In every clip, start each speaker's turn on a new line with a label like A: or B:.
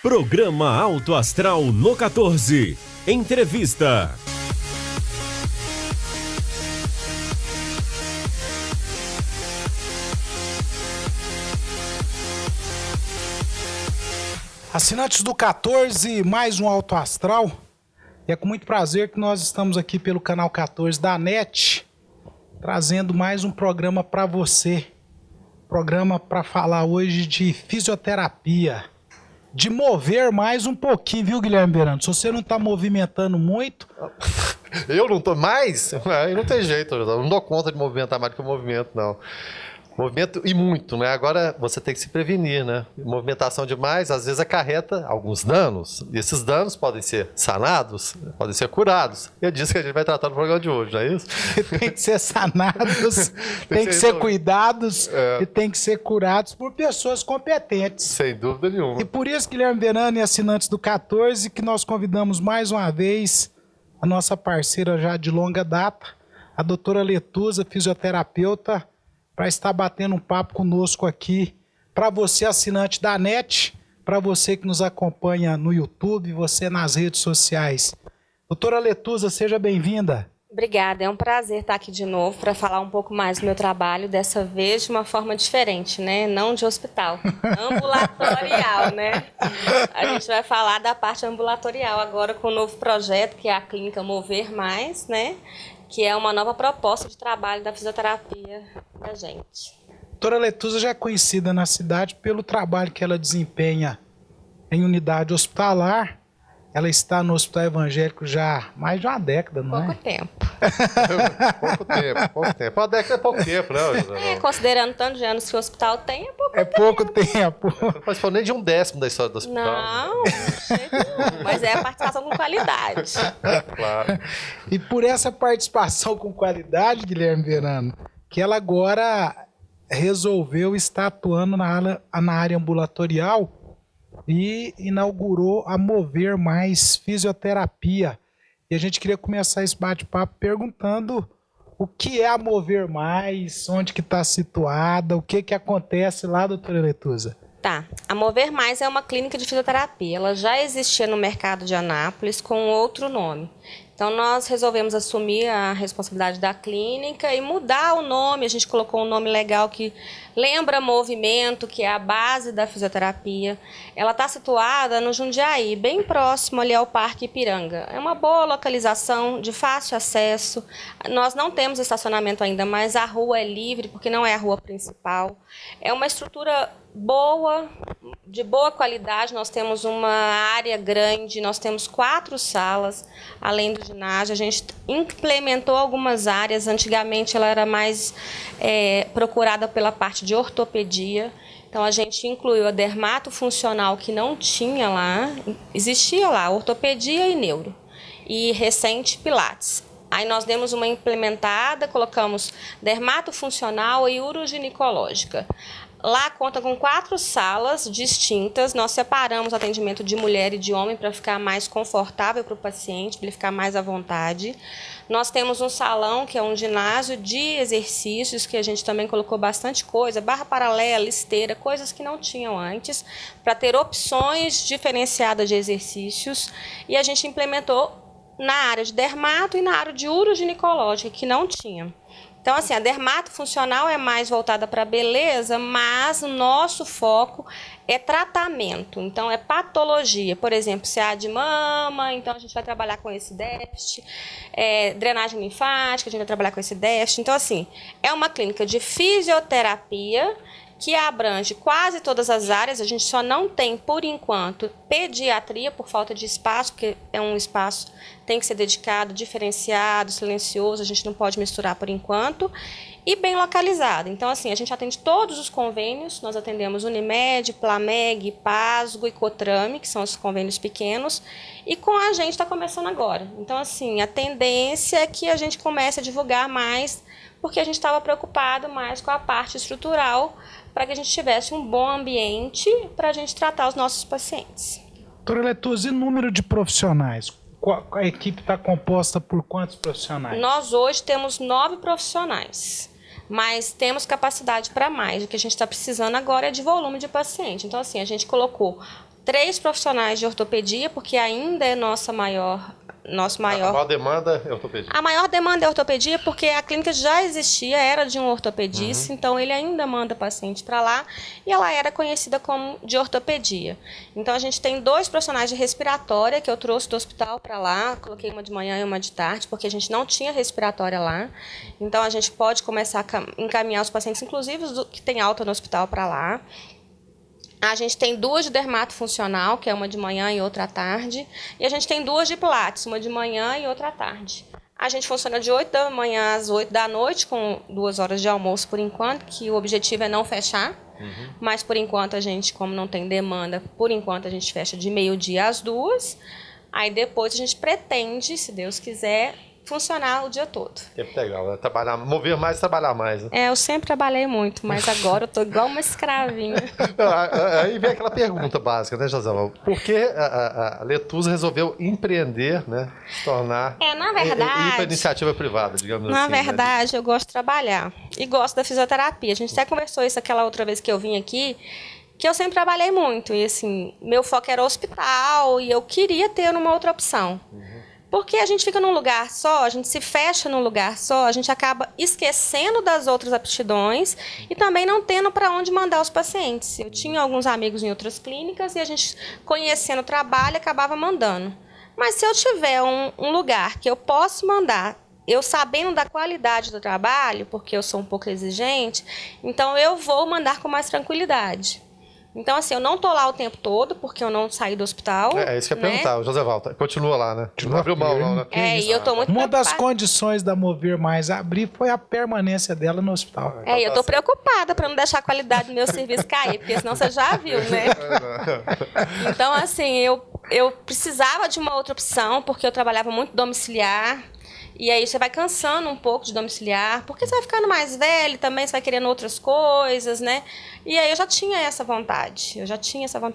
A: Programa Alto Astral no 14. Entrevista.
B: Assinantes do 14, mais um Alto Astral. E é com muito prazer que nós estamos aqui pelo canal 14 da NET, trazendo mais um programa para você. Programa para falar hoje de fisioterapia. De mover mais um pouquinho, viu, Guilherme Verano? Se você não está movimentando muito...
C: Eu não tô mais? Aí não tem jeito, eu não dou conta de movimentar mais do que o movimento, não. Movimento e muito, né? Agora você tem que se prevenir, né? Movimentação demais, às vezes acarreta alguns danos. E esses danos podem ser sanados, podem ser curados. E é disso que a gente vai tratar no programa de hoje, não é isso?
B: Tem que ser sanados, tem que ser cuidados e tem que ser curados por pessoas competentes.
C: Sem dúvida nenhuma.
B: E por isso, Guilherme Verano e assinantes do 14, que nós convidamos mais uma vez a nossa parceira já de longa data, a doutora Letusa, fisioterapeuta, para estar batendo um papo conosco aqui, para você assinante da NET, para você que nos acompanha no YouTube, você nas redes sociais. Doutora Letusa, seja bem-vinda.
D: Obrigada, é um prazer estar aqui de novo para falar um pouco mais do meu trabalho, dessa vez de uma forma diferente, né? Não de hospital, ambulatorial, né? A gente vai falar da parte ambulatorial agora com um novo projeto, que é a Clínica Mover Mais, né? Que é uma nova proposta de trabalho da fisioterapia da gente.
B: Doutora Letusa já é conhecida na cidade pelo trabalho que ela desempenha em unidade hospitalar. Ela está no Hospital Evangélico já há mais de uma década, não é?
D: Pouco tempo.
C: Pouco tempo. Uma década é pouco tempo, né?
D: Considerando tanto de anos que o hospital tem, é pouco tempo.
B: É pouco tempo.
C: Não participou nem de 1/10 da história do hospital.
D: Não, mas é a participação com qualidade.
C: Claro.
B: E por essa participação com qualidade, Guilherme Verano, que ela agora resolveu estar atuando na área ambulatorial e inaugurou a Mover Mais Fisioterapia. E a gente queria começar esse bate-papo perguntando o que é a Mover Mais, onde que está situada, o que acontece lá, doutora Letusa?
D: Tá, a Mover Mais é uma clínica de fisioterapia. Ela já existia no mercado de Anápolis com outro nome. Então, nós resolvemos assumir a responsabilidade da clínica e mudar o nome. A gente colocou um nome legal que lembra movimento, que é a base da fisioterapia. Ela está situada no Jundiaí, bem próximo ali ao Parque Ipiranga. É uma boa localização, de fácil acesso. Nós não temos estacionamento ainda, mas a rua é livre, porque não é a rua principal. É uma estrutura boa, de boa qualidade. Nós temos uma área grande, nós temos 4 salas, além do ginásio. A gente implementou algumas áreas. Antigamente ela era mais procurada pela parte de ortopedia. Então a gente incluiu a dermatofuncional, que não tinha lá, existia lá ortopedia e neuro, e recente pilates. Aí nós demos uma implementada, colocamos dermatofuncional e uroginecológica. Lá conta com 4 salas distintas. Nós separamos o atendimento de mulher e de homem para ficar mais confortável para o paciente, para ele ficar mais à vontade. Nós temos um salão, que é um ginásio de exercícios, que a gente também colocou bastante coisa, barra paralela, esteira, coisas que não tinham antes, para ter opções diferenciadas de exercícios. E a gente implementou na área de dermato e na área de uroginecológica, que não tinha. Então, assim, a dermatofuncional é mais voltada para a beleza, mas o nosso foco é tratamento. Então, é patologia. Por exemplo, CA de mama, então a gente vai trabalhar com esse déficit. Drenagem linfática, a gente vai trabalhar com esse déficit. Então, assim, é uma clínica de fisioterapia que abrange quase todas as áreas. A gente só não tem, por enquanto, pediatria, por falta de espaço, porque é um espaço que tem que ser dedicado, diferenciado, silencioso, a gente não pode misturar por enquanto, e bem localizado. Então, assim, a gente atende todos os convênios. Nós atendemos Unimed, Plameg, Pasgo e Cotrame, que são os convênios pequenos, e com a gente está começando agora. Então, assim, a tendência é que a gente comece a divulgar mais, porque a gente estava preocupado mais com a parte estrutural, para que a gente tivesse um bom ambiente para a gente tratar os nossos pacientes.
B: Doutora Letusa, e número de profissionais? A equipe está composta por quantos profissionais?
D: Nós hoje temos 9 profissionais, mas temos capacidade para mais. O que a gente está precisando agora é de volume de paciente. Então, assim, a gente colocou 3 profissionais de ortopedia, porque ainda é nosso maior.
C: A maior demanda é ortopedia.
D: A maior demanda é ortopedia porque a clínica já existia, era de um ortopedista, então ele ainda manda paciente para lá e ela era conhecida como de ortopedia. Então a gente tem 2 profissionais de respiratória que eu trouxe do hospital para lá, coloquei uma de manhã e uma de tarde, porque a gente não tinha respiratória lá. Então a gente pode começar a encaminhar os pacientes, inclusive os que têm alta no hospital, para lá. A gente tem 2 de dermatofuncional, que é uma de manhã e outra à tarde. E a gente tem 2 de pilates, uma de manhã e outra à tarde. A gente funciona de 8 da manhã às 8 da noite, com 2 horas de almoço por enquanto, que o objetivo é não fechar. Mas por enquanto a gente, como não tem demanda, por enquanto a gente fecha de meio-dia às 2. Aí depois a gente pretende, se Deus quiser, funcionar o dia todo.
C: Tempo legal, né? Trabalhar, mover mais, trabalhar mais. Né?
D: Eu sempre trabalhei muito, mas agora eu tô igual uma escravinha.
C: Aí vem aquela pergunta básica, né, Joselma? Por que a Letusa resolveu empreender, né? Se tornar...
D: Na verdade...
C: Ir para iniciativa privada, digamos assim.
D: Na verdade, eu gosto de trabalhar. E gosto da fisioterapia. A gente até conversou isso aquela outra vez que eu vim aqui, que eu sempre trabalhei muito. E assim, meu foco era hospital e eu queria ter uma outra opção. Porque a gente fica num lugar só, a gente se fecha num lugar só, a gente acaba esquecendo das outras aptidões e também não tendo para onde mandar os pacientes. Eu tinha alguns amigos em outras clínicas e a gente, conhecendo o trabalho, acabava mandando. Mas se eu tiver um lugar que eu posso mandar, eu sabendo da qualidade do trabalho, porque eu sou um pouco exigente, então eu vou mandar com mais tranquilidade. Então, assim, eu não tô lá o tempo todo, porque eu não saí do hospital.
C: É isso que eu ia perguntar. O José Walter continua lá, né? Não abriu mão, não, né?
D: E eu tô muito
B: Uma das
D: preocupada.
B: condições da Mover Mais abrir foi a permanência dela no hospital.
D: Eu tô preocupada para não deixar a qualidade do meu serviço cair, porque senão você já viu, né? Então, assim, eu precisava de uma outra opção, porque eu trabalhava muito domiciliar. E aí você vai cansando um pouco de domiciliar, porque você vai ficando mais velho também, você vai querendo outras coisas, né? E aí eu já tinha essa vontade,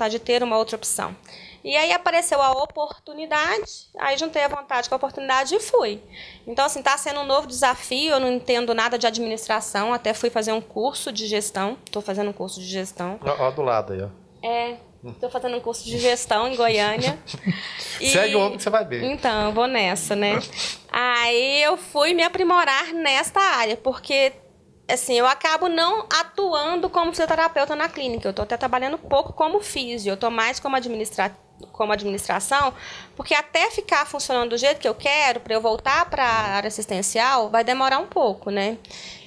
D: de ter uma outra opção. E aí apareceu a oportunidade, aí juntei a vontade com a oportunidade e fui. Então, assim, tá sendo um novo desafio, eu não entendo nada de administração, até fui fazer um curso de gestão, estou fazendo um curso de gestão.
C: Ó, do lado aí, ó.
D: Estou fazendo um curso de gestão em Goiânia.
C: Segue o homem que você vai ver.
D: Então, eu vou nessa, né? Aí eu fui me aprimorar nesta área, porque, assim, eu acabo não atuando como fisioterapeuta na clínica. Eu estou até trabalhando pouco como físio, eu estou mais como administração, porque até ficar funcionando do jeito que eu quero, para eu voltar para a área assistencial, vai demorar um pouco, né?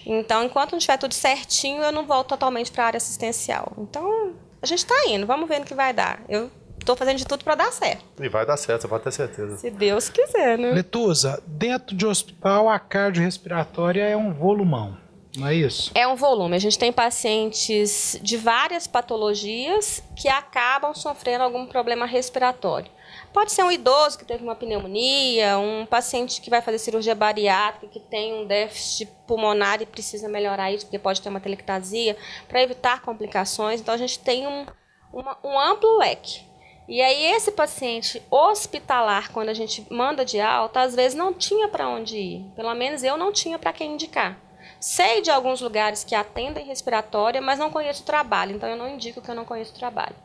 D: Então, enquanto não estiver tudo certinho, eu não volto totalmente para a área assistencial. Então, a gente está indo, vamos ver no que vai dar. Eu estou fazendo de tudo para dar certo.
C: E vai dar certo, você pode ter certeza.
D: Se Deus quiser, né?
B: Letusa, dentro de hospital, a cardiorrespiratória é um volumão, não é isso?
D: É um volume. A gente tem pacientes de várias patologias que acabam sofrendo algum problema respiratório. Pode ser um idoso que teve uma pneumonia, um paciente que vai fazer cirurgia bariátrica, que tem um déficit pulmonar e precisa melhorar isso, porque pode ter uma telectasia, para evitar complicações. Então, a gente tem um amplo leque. E aí, esse paciente hospitalar, quando a gente manda de alta, às vezes não tinha para onde ir. Pelo menos eu não tinha para quem indicar. Sei de alguns lugares que atendem respiratória, mas não conheço o trabalho. Então, eu não indico que eu não conheço o trabalho.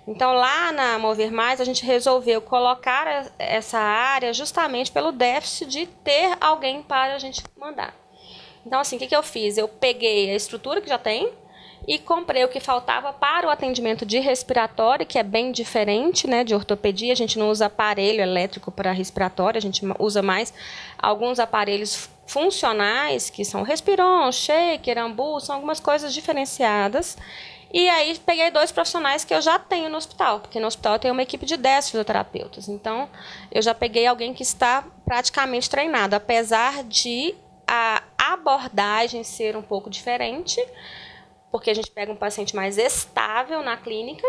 D: Então, lá na Mover Mais, a gente resolveu colocar essa área justamente pelo déficit de ter alguém para a gente mandar. Então, assim, o que eu fiz? Eu peguei a estrutura que já tem e comprei o que faltava para o atendimento de respiratório, que é bem diferente, né, de ortopedia. A gente não usa aparelho elétrico para respiratório, a gente usa mais alguns aparelhos funcionais, que são Respiron, Shaker, Ambu, são algumas coisas diferenciadas. E aí peguei 2 profissionais que eu já tenho no hospital, porque no hospital eu tenho uma equipe de 10 fisioterapeutas. Então, eu já peguei alguém que está praticamente treinado, apesar de a abordagem ser um pouco diferente, porque a gente pega um paciente mais estável na clínica,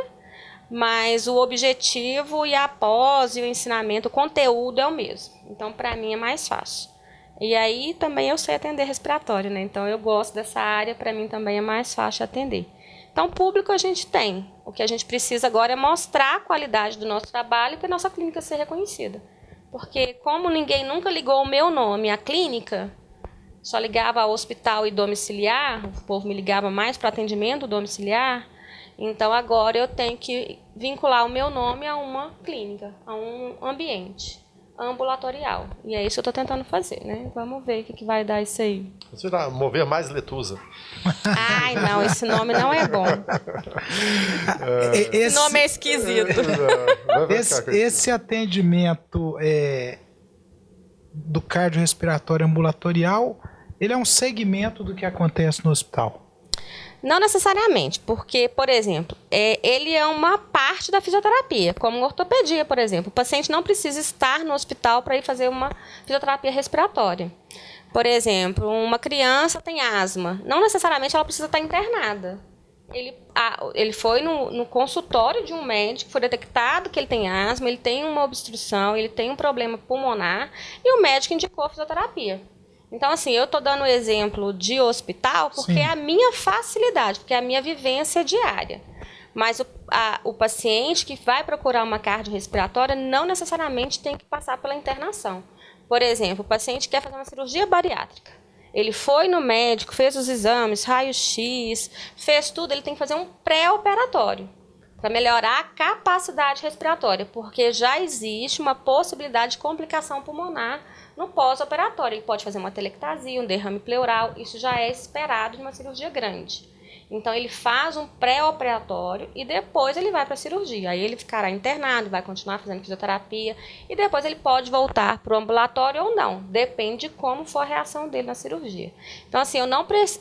D: mas o objetivo e a pós e o ensinamento, o conteúdo é o mesmo. Então, para mim é mais fácil. E aí também eu sei atender respiratório, né? Então, eu gosto dessa área, para mim também é mais fácil atender. Então, público a gente tem. O que a gente precisa agora é mostrar a qualidade do nosso trabalho e para a nossa clínica ser reconhecida. Porque como ninguém nunca ligou o meu nome à clínica, só ligava ao hospital e domiciliar, o povo me ligava mais para atendimento domiciliar, Então, agora eu tenho que vincular o meu nome a uma clínica, a um ambiente ambulatorial. E é isso que eu estou tentando fazer, né? Vamos ver o que vai dar isso aí.
C: Você vai mover mais Letusa.
D: Ai, não, esse nome não é bom. Esse nome é esquisito.
B: Esse atendimento do cardiorrespiratório ambulatorial, ele é um segmento do que acontece no hospital?
D: Não necessariamente, porque, por exemplo, ele é uma parte da fisioterapia, como ortopedia, por exemplo. O paciente não precisa estar no hospital para ir fazer uma fisioterapia respiratória. Por exemplo, uma criança tem asma, não necessariamente ela precisa estar internada. Ele foi no consultório de um médico, foi detectado que ele tem asma, ele tem uma obstrução, ele tem um problema pulmonar, e o médico indicou a fisioterapia. Então, assim, eu estou dando o exemplo de hospital porque
B: Sim.
D: é a minha facilidade, porque é a minha vivência diária. Mas o paciente que vai procurar uma cardiorrespiratória não necessariamente tem que passar pela internação. Por exemplo, o paciente quer fazer uma cirurgia bariátrica. Ele foi no médico, fez os exames, raio-x, fez tudo, ele tem que fazer um pré-operatório para melhorar a capacidade respiratória, porque já existe uma possibilidade de complicação pulmonar no pós-operatório. Ele pode fazer uma telectasia, um derrame pleural, isso já é esperado de uma cirurgia grande. Então, ele faz um pré-operatório e depois ele vai para a cirurgia. Aí ele ficará internado, vai continuar fazendo fisioterapia e depois ele pode voltar para o ambulatório ou não. Depende de como for a reação dele na cirurgia. Então, assim,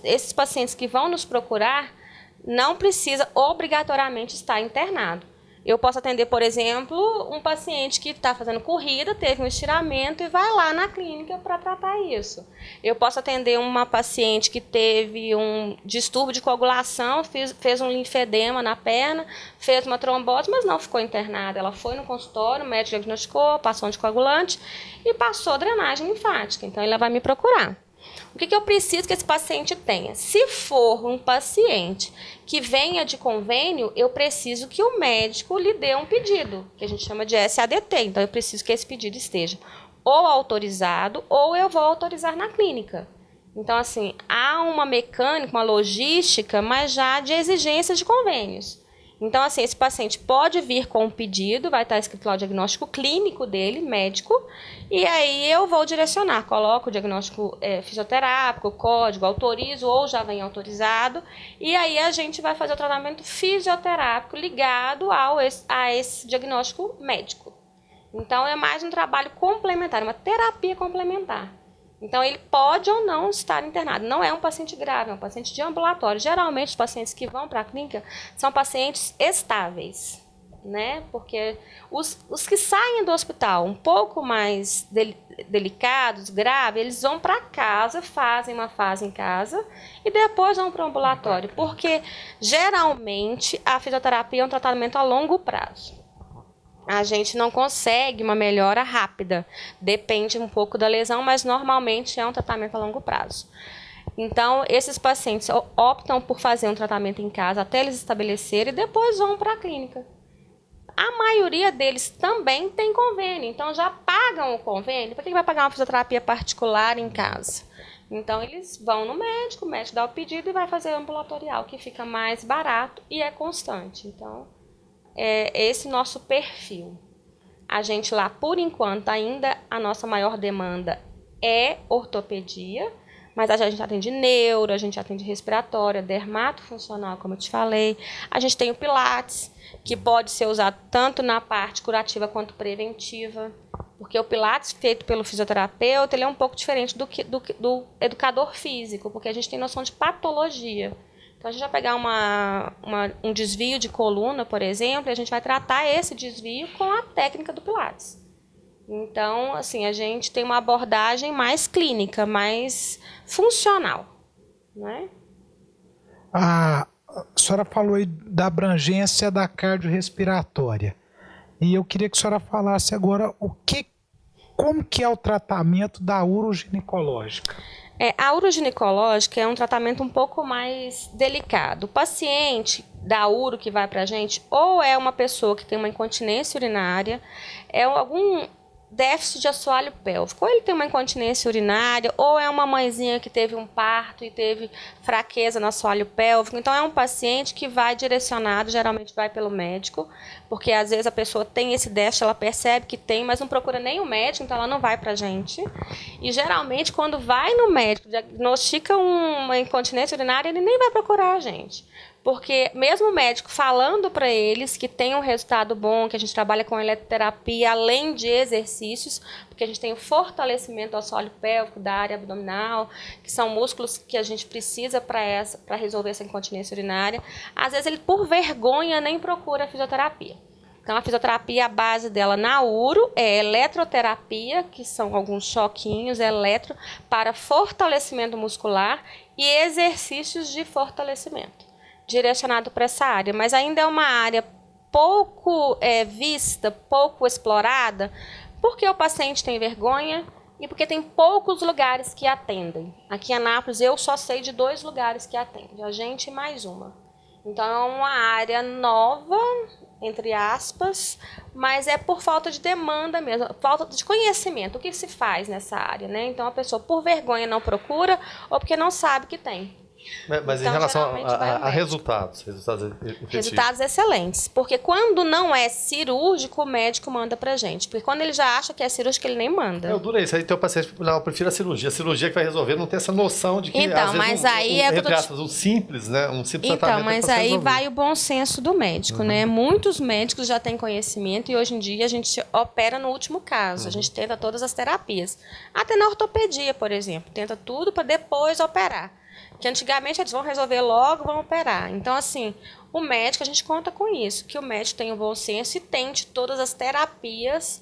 D: esses pacientes que vão nos procurar não precisa obrigatoriamente estar internado. Eu posso atender, por exemplo, um paciente que está fazendo corrida, teve um estiramento e vai lá na clínica para tratar isso. Eu posso atender uma paciente que teve um distúrbio de coagulação, fez um linfedema na perna, fez uma trombose, mas não ficou internada. Ela foi no consultório, o médico diagnosticou, passou anticoagulante e passou drenagem linfática. Então, ela vai me procurar. O que eu preciso que esse paciente tenha? Se for um paciente que venha de convênio, eu preciso que o médico lhe dê um pedido, que a gente chama de SADT. Então, eu preciso que esse pedido esteja ou autorizado ou eu vou autorizar na clínica. Então, assim, há uma mecânica, uma logística, mas já de exigências de convênios. Então, assim, esse paciente pode vir com um pedido, vai estar escrito lá o diagnóstico clínico dele, médico, e aí eu vou direcionar, coloco o diagnóstico fisioterápico, código, autorizo ou já vem autorizado, e aí a gente vai fazer o tratamento fisioterápico ligado a esse diagnóstico médico. Então, é mais um trabalho complementar, uma terapia complementar. Então, ele pode ou não estar internado. Não é um paciente grave, é um paciente de ambulatório. Geralmente, os pacientes que vão para a clínica são pacientes estáveis, né? Porque os que saem do hospital um pouco mais delicados, graves, eles vão para casa, fazem uma fase em casa e depois vão para o ambulatório. Porque, geralmente, a fisioterapia é um tratamento a longo prazo. A gente não consegue uma melhora rápida. Depende um pouco da lesão, mas normalmente é um tratamento a longo prazo. Então, esses pacientes optam por fazer um tratamento em casa até eles estabelecerem e depois vão para a clínica. A maioria deles também tem convênio, então já pagam o convênio. Por que vai pagar uma fisioterapia particular em casa? Então, eles vão no médico, o médico dá o pedido e vai fazer ambulatorial, que fica mais barato e é constante. Então, é esse nosso perfil. A gente lá, por enquanto, ainda a nossa maior demanda é ortopedia, mas a gente atende neuro, a gente atende respiratória, dermatofuncional, como eu te falei. A gente tem o Pilates, que pode ser usado tanto na parte curativa quanto preventiva, porque o Pilates feito pelo fisioterapeuta ele é um pouco diferente do educador físico, porque a gente tem noção de patologia. Então, a gente vai pegar um desvio de coluna, por exemplo, e a gente vai tratar esse desvio com a técnica do Pilates. Então, assim, a gente tem uma abordagem mais clínica, mais funcional, né?
B: A senhora falou aí da abrangência da cardiorrespiratória. E eu queria que a senhora falasse agora como que é o tratamento da uroginecológica.
D: A uroginecológica é um tratamento um pouco mais delicado. O paciente da uro que vai para a gente, ou é uma pessoa que tem uma incontinência urinária, é algum déficit de assoalho pélvico. Ou ele tem uma incontinência urinária, ou é uma mãezinha que teve um parto e teve fraqueza no assoalho pélvico. Então, é um paciente que vai direcionado, geralmente vai pelo médico, porque às vezes a pessoa tem esse déficit, ela percebe que tem, mas não procura nem o médico, então ela não vai para a gente. E geralmente, quando vai no médico, diagnostica uma incontinência urinária, ele nem vai procurar a gente. Porque mesmo o médico falando para eles que tem um resultado bom, que a gente trabalha com eletroterapia, além de exercícios, porque a gente tem o fortalecimento do assoalho pélvico, da área abdominal, que são músculos que a gente precisa para resolver essa incontinência urinária. Às vezes ele, por vergonha, nem procura a fisioterapia. Então, a fisioterapia, a base dela na uro é eletroterapia, que são alguns choquinhos para fortalecimento muscular e exercícios de fortalecimento direcionado para essa área, mas ainda é uma área pouco vista, pouco explorada, porque o paciente tem vergonha e porque tem poucos lugares que atendem. Aqui em Anápolis eu só sei de 2 lugares que atendem, a gente e mais uma. Então é uma área nova, entre aspas, mas é por falta de demanda mesmo, falta de conhecimento, o que se faz nessa área, né? Então a pessoa por vergonha não procura ou porque não sabe que tem.
C: Mas
D: então,
C: em relação a resultados efetivos.
D: Resultados excelentes. Porque quando não é cirúrgico, o médico manda pra gente. Porque quando ele já acha que é cirúrgico, ele nem manda.
C: Eu durei isso aí, tem o paciente, não, eu prefiro a cirurgia. A cirurgia que vai resolver, não tem essa noção de que,
D: então,
C: às vezes,
D: mas aí é
C: entre aspas, um simples, né? Um simples
D: então,
C: tratamento
D: mas aí resolver. Vai o bom senso do médico, né? Muitos médicos já têm conhecimento e hoje em dia a gente opera no último caso. A gente tenta todas as terapias. Até na ortopedia, por exemplo. Tenta tudo para depois operar. Que antigamente eles vão resolver logo, vão operar. Então, assim, o médico, a gente conta com isso, que o médico tenha o bom senso e tente todas as terapias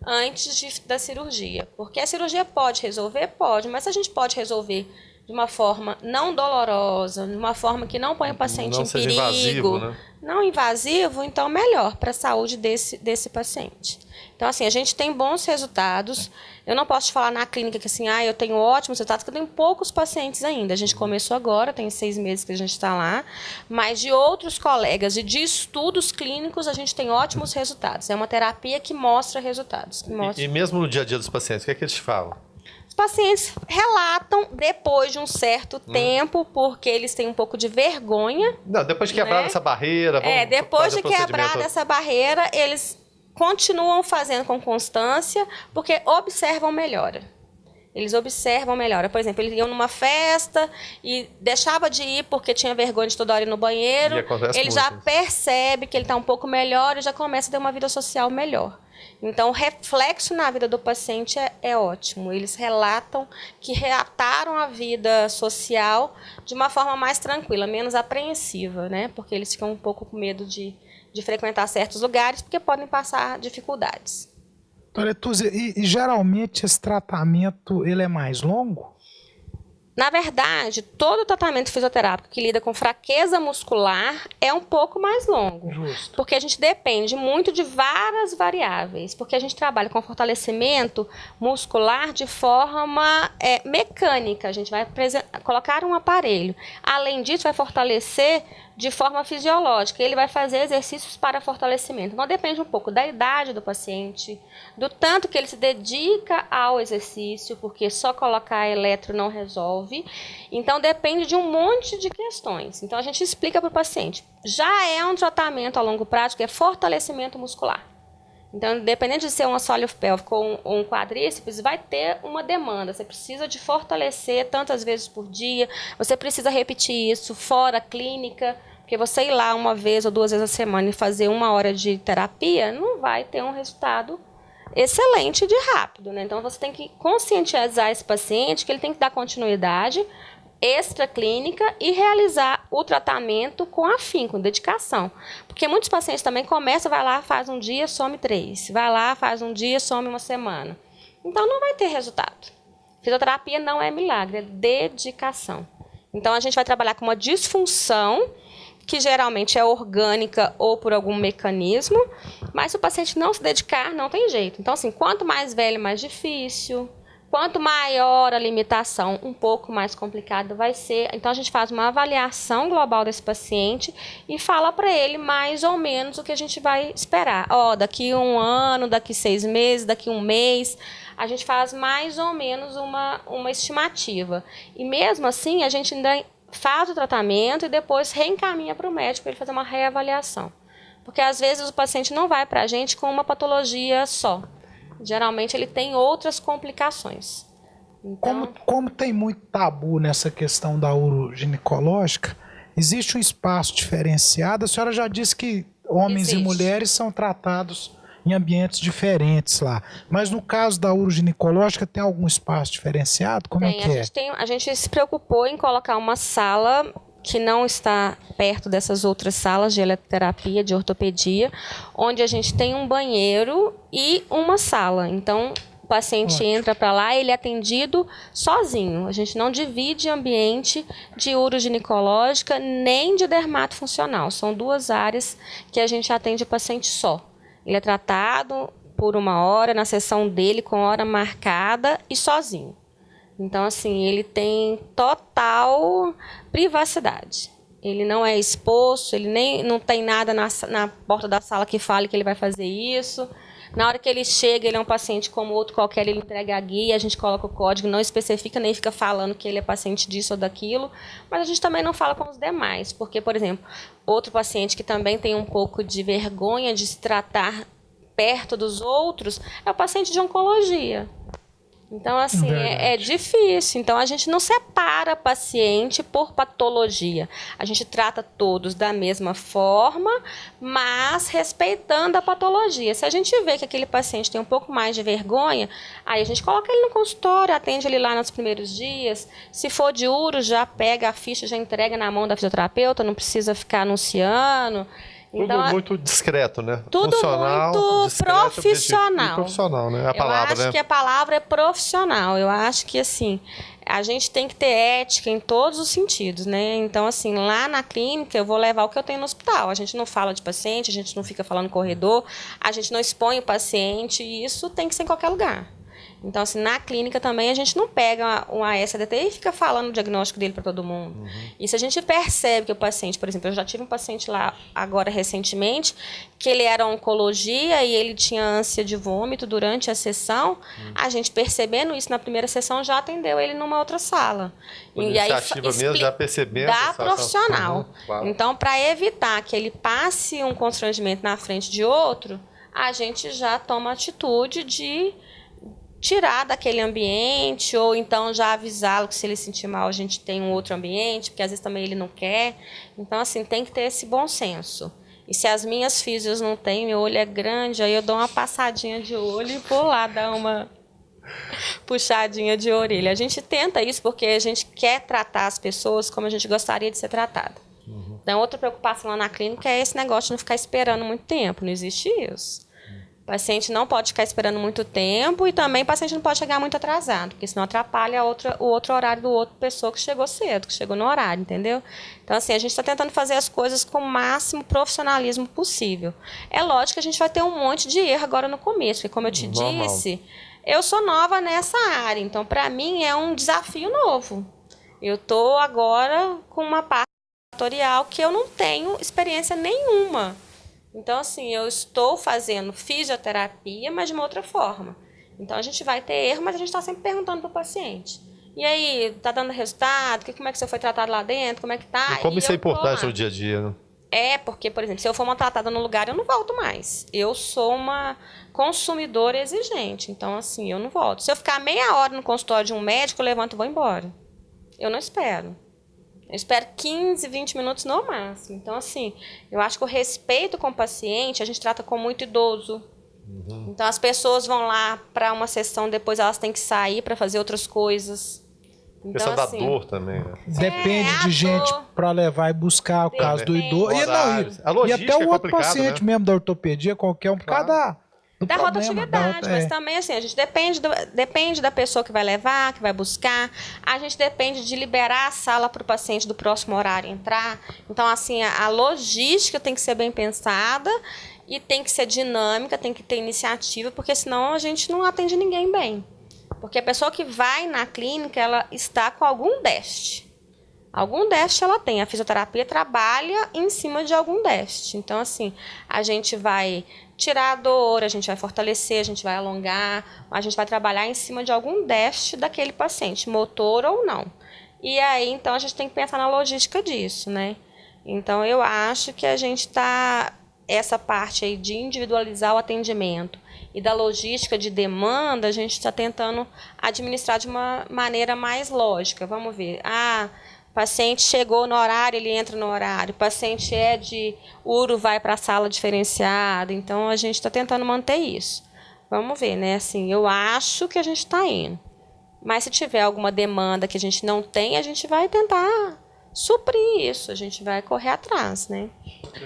D: antes da cirurgia. Porque a cirurgia pode resolver? Pode, mas a gente pode resolver de uma forma não dolorosa, de uma forma que não põe o paciente em perigo, invasivo, né? Não invasivo, então melhor para a saúde desse paciente. Então, assim, a gente tem bons resultados. Eu não posso te falar na clínica que assim, eu tenho ótimos resultados, porque eu tenho poucos pacientes ainda. A gente começou agora, tem 6 meses que a gente está lá, mas de outros colegas e de estudos clínicos, a gente tem ótimos resultados. É uma terapia que mostra resultados.
C: E mesmo no dia a dia dos pacientes, o que é que eles falam?
D: Os pacientes relatam depois de um certo tempo, porque eles têm um pouco de vergonha.
C: Não, depois de quebrar essa barreira.
D: Depois de quebrar essa barreira, eles continuam fazendo com constância, porque observam melhora. Eles observam melhora. Por exemplo, eles iam numa festa e deixava de ir porque tinha vergonha de toda hora ir no banheiro. Ele já percebe que ele está um pouco melhor e já começa a ter uma vida social melhor. Então, o reflexo na vida do paciente é ótimo. Eles relatam que reataram a vida social de uma forma mais tranquila, menos apreensiva, né? Porque eles ficam um pouco com medo de frequentar certos lugares, porque podem passar dificuldades.
B: Doutora Etúzia, e geralmente esse tratamento ele é mais longo?
D: Na verdade, todo tratamento fisioterápico que lida com fraqueza muscular é um pouco mais longo.
B: Justo.
D: Porque a gente depende muito de várias variáveis. Porque a gente trabalha com fortalecimento muscular de forma mecânica. A gente vai colocar um aparelho. Além disso, vai fortalecer de forma fisiológica. Ele vai fazer exercícios para fortalecimento. Então, depende um pouco da idade do paciente, do tanto que ele se dedica ao exercício, porque só colocar eletro não resolve. Então, depende de um monte de questões. Então, a gente explica para o paciente. Já é um tratamento a longo prazo, que é fortalecimento muscular. Então, dependendo de ser um assoalho pélvico ou um quadríceps, vai ter uma demanda. Você precisa de fortalecer tantas vezes por dia, você precisa repetir isso fora clínica, porque você ir lá 1 vez ou 2 vezes a semana e fazer 1 hora de terapia, não vai ter um resultado excelente de rápido, né? Então, você tem que conscientizar esse paciente que ele tem que dar continuidade extraclínica e realizar o tratamento com afinco, com dedicação. Porque muitos pacientes também começam, vai lá, faz um dia, some 3. Vai lá, faz um dia, some 1 semana. Então, não vai ter resultado. Fisioterapia não é milagre, é dedicação. Então, a gente vai trabalhar com uma disfunção, que geralmente é orgânica ou por algum mecanismo, mas se o paciente não se dedicar, não tem jeito. Então, assim, quanto mais velho, mais difícil. Quanto maior a limitação, um pouco mais complicado vai ser. Então, a gente faz uma avaliação global desse paciente e fala para ele mais ou menos o que a gente vai esperar. Daqui 1 ano, daqui 6 meses, daqui 1 mês, a gente faz mais ou menos uma estimativa. E mesmo assim, a gente ainda faz o tratamento e depois reencaminha para o médico para ele fazer uma reavaliação. Porque, às vezes, o paciente não vai para a gente com uma patologia só. Geralmente ele tem outras complicações. Então,
B: Como tem muito tabu nessa questão da uroginecológica, existe um espaço diferenciado. A senhora já disse que homens e mulheres são tratados em ambientes diferentes lá. Mas no caso da uroginecológica, tem algum espaço diferenciado? Como é que é?
D: A gente se preocupou em colocar uma sala que não está perto dessas outras salas de eletroterapia, de ortopedia, onde a gente tem um banheiro e uma sala. Então, o paciente entra para lá e ele é atendido sozinho. A gente não divide ambiente de uroginecológica nem de dermatofuncional. São 2 áreas que a gente atende o paciente só. Ele é tratado por 1 hora, na sessão dele, com hora marcada e sozinho. Então, assim, ele tem total privacidade. Ele não é exposto, ele não tem nada na porta da sala que fale que ele vai fazer isso. Na hora que ele chega, ele é um paciente como outro qualquer, ele entrega a guia, a gente coloca o código, não especifica, nem fica falando que ele é paciente disso ou daquilo. Mas a gente também não fala com os demais, porque, por exemplo, outro paciente que também tem um pouco de vergonha de se tratar perto dos outros é o paciente de oncologia. Então, assim, é difícil. Então, a gente não separa paciente por patologia. A gente trata todos da mesma forma, mas respeitando a patologia. Se a gente vê que aquele paciente tem um pouco mais de vergonha, aí a gente coloca ele no consultório, atende ele lá nos primeiros dias. Se for de uro, já pega a ficha, já entrega na mão da fisioterapeuta, não precisa ficar anunciando. Então,
C: tudo muito discreto, né?
D: Tudo
C: funcional,
D: muito
C: discreto,
D: profissional.
C: Profissional, né?
D: Eu acho que a palavra é profissional. Eu acho que, assim, a gente tem que ter ética em todos os sentidos, né? Então, assim, lá na clínica eu vou levar o que eu tenho no hospital. A gente não fala de paciente, a gente não fica falando no corredor, a gente não expõe o paciente, e isso tem que ser em qualquer lugar. Então, assim, na clínica também a gente não pega um ASDT e fica falando o diagnóstico dele para todo mundo. E se a gente percebe que o paciente, por exemplo, eu já tive um paciente lá agora recentemente, que ele era oncologia e ele tinha ânsia de vômito durante a sessão, a gente percebendo isso na primeira sessão já atendeu ele numa outra sala.
C: Por iniciativa mesmo, já percebendo.
D: Da profissional. Claro. Então, para evitar que ele passe um constrangimento na frente de outro, a gente já toma atitude de tirar daquele ambiente, ou então já avisá-lo que se ele sentir mal a gente tem um outro ambiente, porque às vezes também ele não quer. Então, assim, tem que ter esse bom senso. E se as minhas físios não têm, meu olho é grande, aí eu dou uma passadinha de olho e vou lá dar uma puxadinha de orelha. A gente tenta isso porque a gente quer tratar as pessoas como a gente gostaria de ser tratada. Então, outra preocupação lá na clínica é esse negócio de não ficar esperando muito tempo. Não existe isso. O paciente não pode ficar esperando muito tempo e também o paciente não pode chegar muito atrasado, porque senão atrapalha o outro horário do outro pessoa que chegou cedo, que chegou no horário, entendeu? Então, assim, a gente está tentando fazer as coisas com o máximo profissionalismo possível. É lógico que a gente vai ter um monte de erro agora no começo, porque como eu te disse, eu sou nova nessa área, então para mim é um desafio novo. Eu estou agora com uma parte tutorial que eu não tenho experiência nenhuma. Então, assim, eu estou fazendo fisioterapia, mas de uma outra forma. Então, a gente vai ter erro, mas a gente está sempre perguntando para o paciente. E aí, está dando resultado? Como é que você foi tratado lá dentro? Como é que está?
C: E como isso é importante no dia a dia, né?
D: É, porque, por exemplo, se eu for uma tratada no lugar, eu não volto mais. Eu sou uma consumidora exigente. Então, assim, eu não volto. Se eu ficar meia hora no consultório de um médico, eu levanto e vou embora. Eu não espero. Eu espero 15, 20 minutos no máximo. Então, assim, eu acho que o respeito com o paciente, a gente trata com muito idoso. Então, as pessoas vão lá para uma sessão, depois elas têm que sair para fazer outras coisas. Então,
C: questão da dor também, né?
B: Depende de gente para levar e buscar o caso do idoso. E até o outro paciente mesmo da ortopedia, qualquer um, por causa
D: da rotatividade, mas também assim, a gente depende da pessoa que vai levar, que vai buscar, a gente depende de liberar a sala para o paciente do próximo horário entrar. Então, assim, a logística tem que ser bem pensada e tem que ser dinâmica, tem que ter iniciativa, porque senão a gente não atende ninguém bem. Porque a pessoa que vai na clínica, ela está com algum déficit. Algum déficit ela tem. A fisioterapia trabalha em cima de algum déficit. Então, assim, a gente vai tirar a dor, a gente vai fortalecer, a gente vai alongar, a gente vai trabalhar em cima de algum déficit daquele paciente, motor ou não. E aí, então, a gente tem que pensar na logística disso, né? Então, eu acho que a gente está... Essa parte aí de individualizar o atendimento e da logística de demanda, a gente está tentando administrar de uma maneira mais lógica. Vamos ver. O paciente chegou no horário, ele entra no horário. O paciente é de uro, vai para a sala diferenciada. Então, a gente está tentando manter isso. Vamos ver, né? Assim, eu acho que a gente está indo. Mas se tiver alguma demanda que a gente não tem, a gente vai tentar suprir isso. A gente vai correr atrás, né?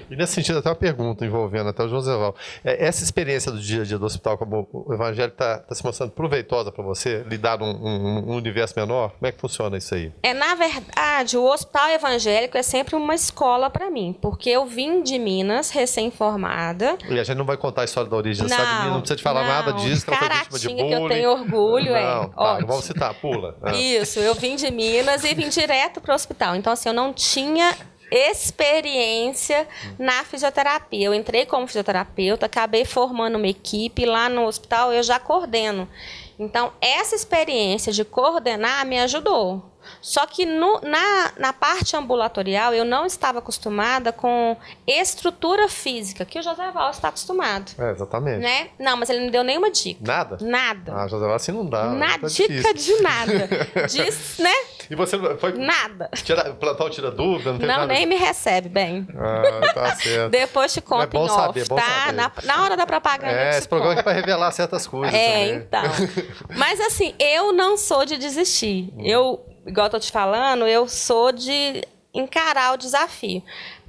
C: E nesse sentido, até uma pergunta envolvendo até o Joséval. Essa experiência do dia a dia do hospital, como o Evangelho está se mostrando proveitosa para você, lidar num universo menor? Como é que funciona isso aí?
D: Na verdade, o Hospital Evangélico é sempre uma escola para mim, porque eu vim de Minas, recém-formada.
C: E a gente não vai contar a história da origem da cidade de Minas, não precisa te falar nada disso, que ela foi vítima de bullying.
D: Que eu tenho orgulho,
C: não vamos citar, pula.
D: Isso, eu vim de Minas e vim direto para o hospital. Então, assim, eu não tinha experiência na fisioterapia. Eu entrei como fisioterapeuta, acabei formando uma equipe, lá no hospital eu já coordeno. Então, essa experiência de coordenar me ajudou. Só que na parte ambulatorial, eu não estava acostumada com estrutura física, que o José Val está acostumado.
C: Exatamente.
D: Né? Não, mas ele não deu nenhuma dica.
C: Nada?
D: Nada.
C: José Val assim não dá.
D: Nada,
C: tá
D: dica
C: difícil.
D: de nada. Né?
C: E você foi...
D: Nada.
C: Plantão tira dúvida? Não, nada.
D: Nem me recebe, bem.
C: Tá certo.
D: Depois te conto em off,
C: saber,
D: tá?
C: Saber.
D: Na hora da propaganda.
C: Esse programa é para revelar certas coisas também.
D: Então. Mas assim, eu não sou de desistir. Igual eu tô te falando, eu sou de encarar o desafio.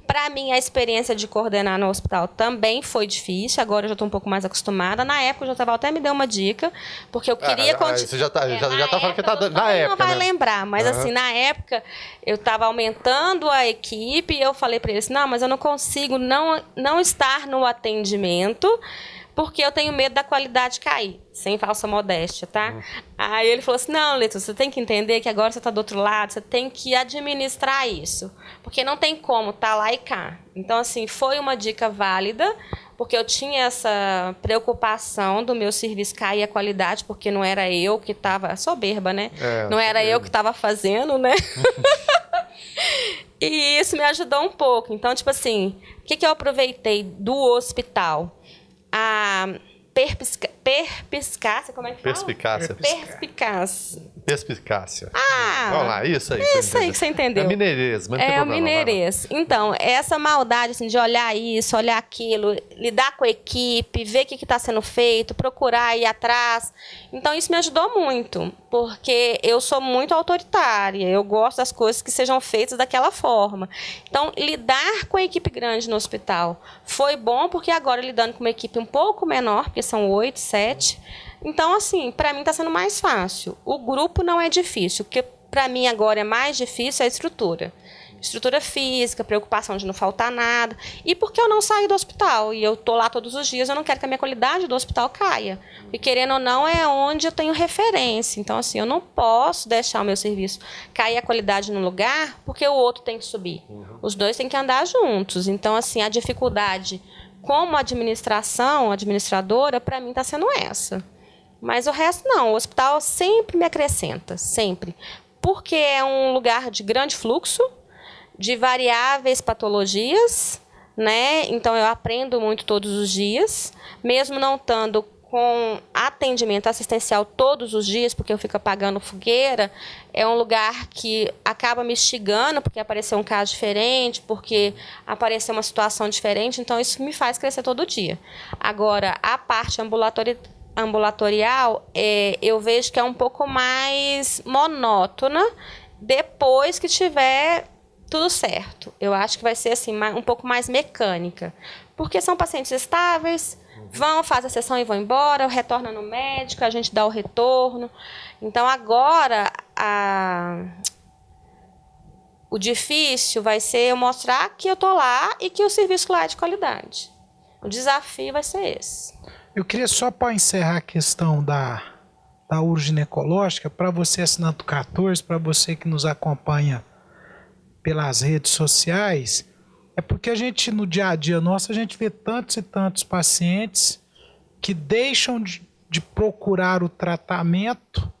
D: Para mim, a experiência de coordenar no hospital também foi difícil. Agora eu já estou um pouco mais acostumada. Na época, o José Val até me deu uma dica, porque eu queria continuar.
C: Você já tá falando que tá dando. Na época.
D: Não vai lembrar, mas assim, na época, eu estava aumentando a equipe e eu falei para ele assim: não, mas eu não consigo não estar no atendimento, porque eu tenho medo da qualidade cair, sem falsa modéstia, tá? Aí ele falou assim, não, Leto, você tem que entender que agora você está do outro lado, você tem que administrar isso, porque não tem como tá lá e cá. Então, assim, foi uma dica válida, porque eu tinha essa preocupação do meu serviço cair a qualidade, porque não era eu que estava... Soberba, né? Não era eu que estava fazendo, né? E isso me ajudou um pouco. Então, tipo assim, o que eu aproveitei do hospital? A perspicácia, como é que fala?
C: Perspicácia.
D: Vamos
C: lá, isso aí.
D: Isso aí que você entendeu.
C: É mineirês, mas não tem problema.
D: Mineirês. Então, essa maldade assim, de olhar isso, olhar aquilo, lidar com a equipe, ver o que está sendo feito, procurar ir atrás. Então, isso me ajudou muito, porque eu sou muito autoritária, eu gosto das coisas que sejam feitas daquela forma. Então, lidar com a equipe grande no hospital foi bom, porque agora lidando com uma equipe um pouco menor, porque são 8, 7. Então, assim, para mim está sendo mais fácil. O grupo não é difícil. O que para mim agora é mais difícil é a estrutura. Estrutura física, preocupação de não faltar nada. E porque eu não saio do hospital e eu estou lá todos os dias, eu não quero que a minha qualidade do hospital caia. E querendo ou não, é onde eu tenho referência. Então, assim, eu não posso deixar o meu serviço cair a qualidade num lugar porque o outro tem que subir. Os dois têm que andar juntos. Então, assim, a dificuldade como administradora, para mim está sendo essa. Mas o resto não, o hospital sempre me acrescenta, sempre. Porque é um lugar de grande fluxo, de variáveis patologias, né? Então eu aprendo muito todos os dias, mesmo não estando com atendimento assistencial todos os dias, porque eu fico apagando fogueira, é um lugar que acaba me instigando, porque apareceu um caso diferente, porque apareceu uma situação diferente, então isso me faz crescer todo dia. Agora, a parte ambulatorial, eu vejo que é um pouco mais monótona depois que tiver tudo certo. Eu acho que vai ser assim, um pouco mais mecânica, porque são pacientes estáveis, vão, fazem a sessão e vão embora, retorna no médico, a gente dá o retorno. Então, agora, o difícil vai ser eu mostrar que eu estou lá e que o serviço lá é de qualidade. O desafio vai ser esse.
B: Eu queria só para encerrar a questão da da uroginecológica, para você assinante do 14, para você que nos acompanha pelas redes sociais, é porque a gente, no dia a dia nosso, a gente vê tantos e tantos pacientes que deixam de procurar o tratamento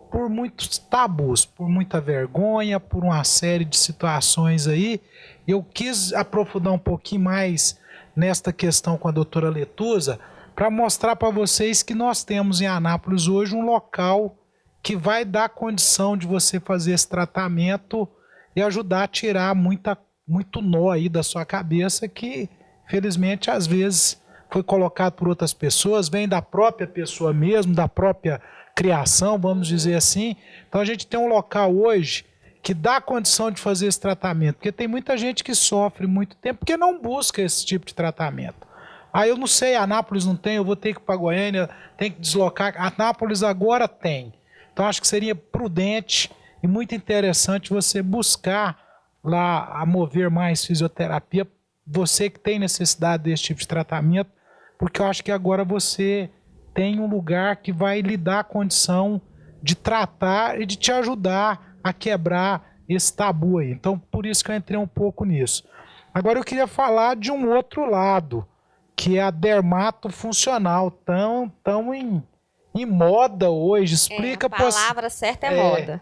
B: por muitos tabus, por muita vergonha, por uma série de situações aí. Eu quis aprofundar um pouquinho mais nesta questão com a doutora Letusa, para mostrar para vocês que nós temos em Anápolis hoje um local que vai dar condição de você fazer esse tratamento e ajudar a tirar muito nó aí da sua cabeça que, felizmente, às vezes foi colocado por outras pessoas, vem da própria pessoa mesmo, da própria criação, vamos dizer assim. Então a gente tem um local hoje que dá condição de fazer esse tratamento, porque tem muita gente que sofre muito tempo porque não busca esse tipo de tratamento. Ah, eu não sei, Anápolis não tem, eu vou ter que ir para Goiânia, tem que deslocar. Anápolis agora tem. Então acho que seria prudente e muito interessante você buscar lá a Mover Mais Fisioterapia, você que tem necessidade desse tipo de tratamento, porque eu acho que agora você tem um lugar que vai lhe dar a condição de tratar e de te ajudar a quebrar esse tabu aí. Então, por isso que eu entrei um pouco nisso. Agora eu queria falar de um outro lado, que é a dermatofuncional, tão em moda hoje. Explica
D: a palavra certa é moda.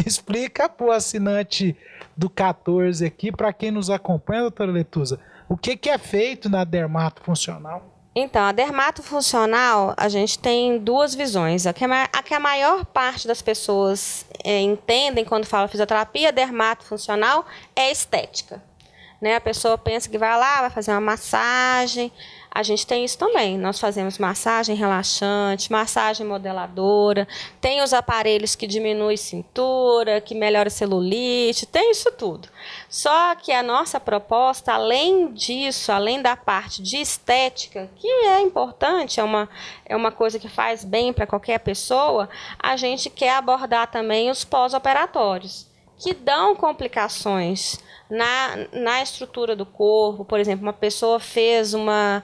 B: Explica para o assinante do 14 aqui, para quem nos acompanha, doutora Letusa, o que é feito na dermatofuncional?
D: Então, a dermatofuncional, a gente tem duas visões. A que a maior parte das pessoas entendem quando fala fisioterapia dermatofuncional é estética. Né? A pessoa pensa que vai lá, vai fazer uma massagem. A gente tem isso também. Nós fazemos massagem relaxante, massagem modeladora, tem os aparelhos que diminuem cintura, que melhora celulite, tem isso tudo. Só que a nossa proposta, além disso, além da parte de estética, que é importante, é uma coisa que faz bem para qualquer pessoa, a gente quer abordar também os pós-operatórios, que dão complicações na estrutura do corpo. Por exemplo, uma pessoa fez uma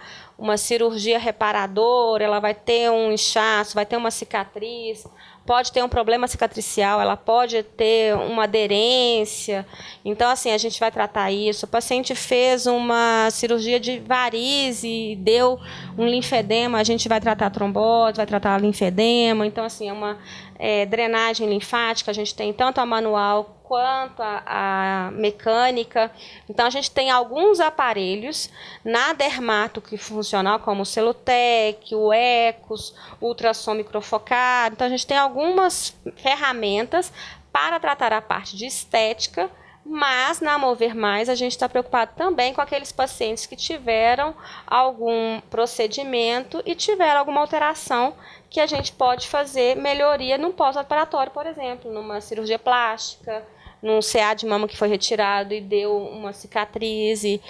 D: cirurgia reparadora, ela vai ter um inchaço, vai ter uma cicatriz, pode ter um problema cicatricial, ela pode ter uma aderência. Então, assim, a gente vai tratar isso. O paciente fez uma cirurgia de varize e deu um linfedema, a gente vai tratar a trombose, vai tratar linfedema. Então, assim, é uma drenagem linfática, a gente tem tanto a manual quanto a mecânica. Então, a gente tem alguns aparelhos na dermato que funcionam, como o Celutec, o Ecos, o ultrassom microfocado. Então, a gente tem algumas ferramentas para tratar a parte de estética, mas na Mover Mais a gente está preocupado também com aqueles pacientes que tiveram algum procedimento e tiveram alguma alteração que a gente pode fazer melhoria no pós-operatório, por exemplo, numa cirurgia plástica, num CA de mama que foi retirado e deu uma cicatriz e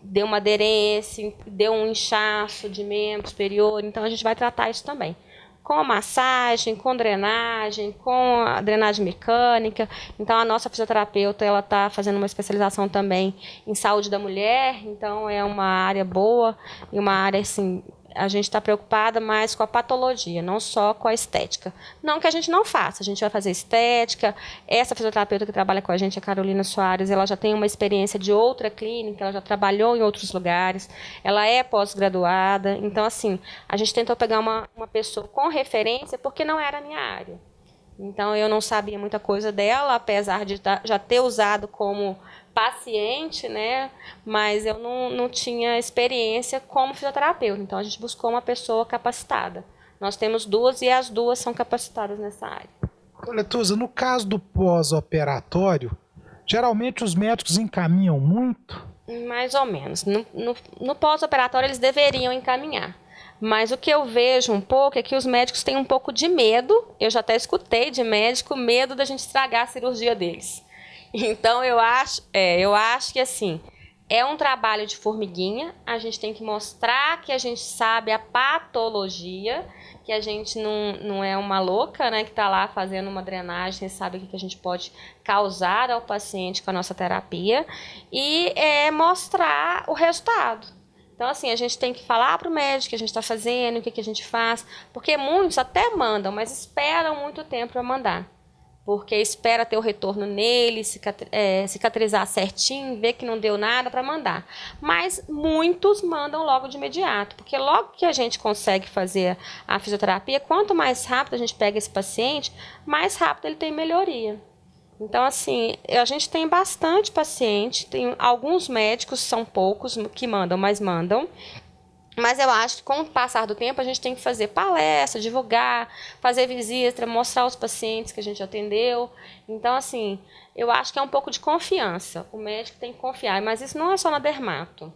D: deu uma aderência, deu um inchaço de membro superior. Então, a gente vai tratar isso também. Com massagem, com drenagem, com a drenagem mecânica. Então, a nossa fisioterapeuta ela está fazendo uma especialização também em saúde da mulher. Então, é uma área boa e uma área, assim, a gente está preocupada mais com a patologia, não só com a estética. Não que a gente não faça, a gente vai fazer estética. Essa fisioterapeuta que trabalha com a gente, a Carolina Soares, ela já tem uma experiência de outra clínica, ela já trabalhou em outros lugares, ela é pós-graduada. Então, assim, a gente tentou pegar uma pessoa com referência, porque não era a minha área. Então, eu não sabia muita coisa dela, apesar de já ter usado como paciente, né? Mas eu não tinha experiência como fisioterapeuta. Então, a gente buscou uma pessoa capacitada. Nós temos duas e as duas são capacitadas nessa área.
B: Letusa, no caso do pós-operatório, geralmente os médicos encaminham muito?
D: Mais ou menos. No pós-operatório, eles deveriam encaminhar. Mas o que eu vejo um pouco é que os médicos têm um pouco de medo. Eu já até escutei de médico medo da gente estragar a cirurgia deles. Então, eu acho que, assim, é um trabalho de formiguinha. A gente tem que mostrar que a gente sabe a patologia, que a gente não é uma louca, né, que está lá fazendo uma drenagem e sabe o que a gente pode causar ao paciente com a nossa terapia. E mostrar o resultado. Então, assim, a gente tem que falar para o médico o que a gente está fazendo, o que a gente faz, porque muitos até mandam, mas esperam muito tempo para mandar. Porque espera ter o retorno nele, cicatrizar certinho, ver que não deu nada para mandar. Mas muitos mandam logo de imediato, porque logo que a gente consegue fazer a fisioterapia, quanto mais rápido a gente pega esse paciente, mais rápido ele tem melhoria. Então, assim, a gente tem bastante paciente, tem alguns médicos, são poucos que mandam, mas mandam. Mas eu acho que com o passar do tempo a gente tem que fazer palestra, divulgar, fazer visita, mostrar aos pacientes que a gente atendeu. Então, assim, eu acho que é um pouco de confiança. O médico tem que confiar, mas isso não é só na dermato.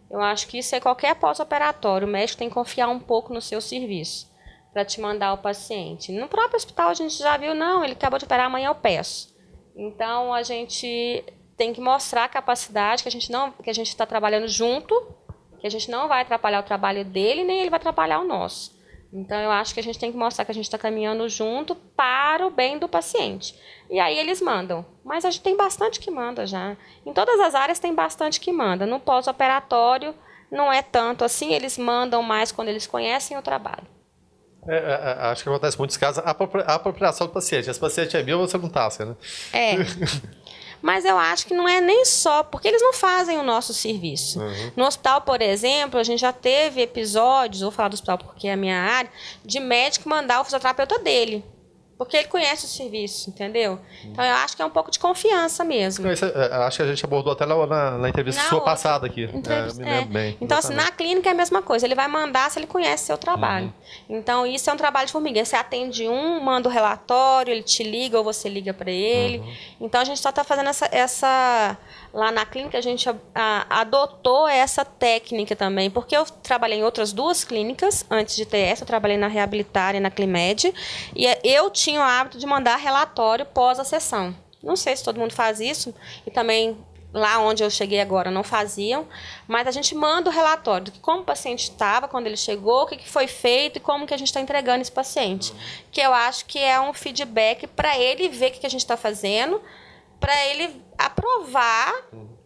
D: Eu acho que isso é qualquer pós-operatório. O médico tem que confiar um pouco no seu serviço para te mandar o paciente. No próprio hospital a gente já viu, não, ele acabou de operar, amanhã eu peço. Então, a gente tem que mostrar a capacidade, que a gente está trabalhando junto, que a gente não vai atrapalhar o trabalho dele, nem ele vai atrapalhar o nosso. Então, eu acho que a gente tem que mostrar que a gente está caminhando junto para o bem do paciente. E aí eles mandam. Mas a gente tem bastante que manda já. Em todas as áreas tem bastante que manda. No pós-operatório não é tanto assim, eles mandam mais quando eles conhecem o trabalho.
C: Acho que acontece em muitos casos a apropriação do paciente. Esse paciente é meu, você não está, né?
D: Mas eu acho que não é nem só, porque eles não fazem o nosso serviço. No hospital, por exemplo, a gente já teve episódios, vou falar do hospital porque é a minha área, de médico mandar o fisioterapeuta dele. Porque ele conhece o serviço, entendeu? Então, eu acho que é um pouco de confiança mesmo.
C: Acho que a gente abordou até na entrevista sua passada aqui. Me lembro bem.
D: Então, assim, na clínica é a mesma coisa. Ele vai mandar se ele conhece seu trabalho. Então, isso é um trabalho de formiguinha. Você atende manda o relatório, ele te liga ou você liga para ele. Então, a gente só está fazendo essa... Lá na clínica, a gente adotou essa técnica também, porque eu trabalhei em outras 2 clínicas, antes de ter essa, eu trabalhei na Reabilitar e na Climed, e eu tinha o hábito de mandar relatório pós a sessão. Não sei se todo mundo faz isso, e também lá onde eu cheguei agora não faziam, mas a gente manda o relatório de como o paciente estava quando ele chegou, o que foi feito e como que a gente está entregando esse paciente. Que eu acho que é um feedback para ele ver o que a gente está fazendo, para ele aprovar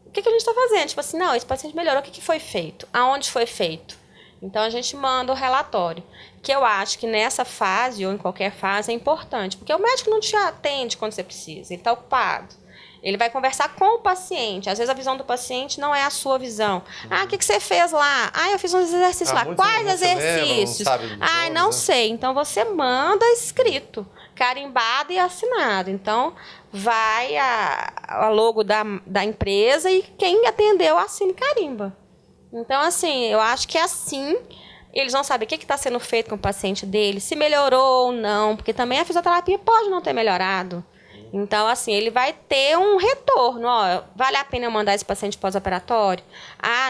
D: o que a gente está fazendo. Tipo assim, não, esse paciente melhorou, o que foi feito? Aonde foi feito? Então, a gente manda o relatório. Que eu acho que nessa fase, ou em qualquer fase, é importante. Porque o médico não te atende quando você precisa. Ele está ocupado. Ele vai conversar com o paciente. Às vezes, a visão do paciente não é a sua visão. O que você fez lá? Eu fiz uns exercícios lá. Quais exercícios? Não sei. Então, você manda escrito, carimbado e assinado. Então, vai a logo da empresa e quem atendeu assina e carimba. Então, assim, eu acho que assim eles vão saber o que está sendo feito com o paciente dele, se melhorou ou não, porque também a fisioterapia pode não ter melhorado. Então, assim, ele vai ter um retorno. Vale a pena eu mandar esse paciente pós-operatório?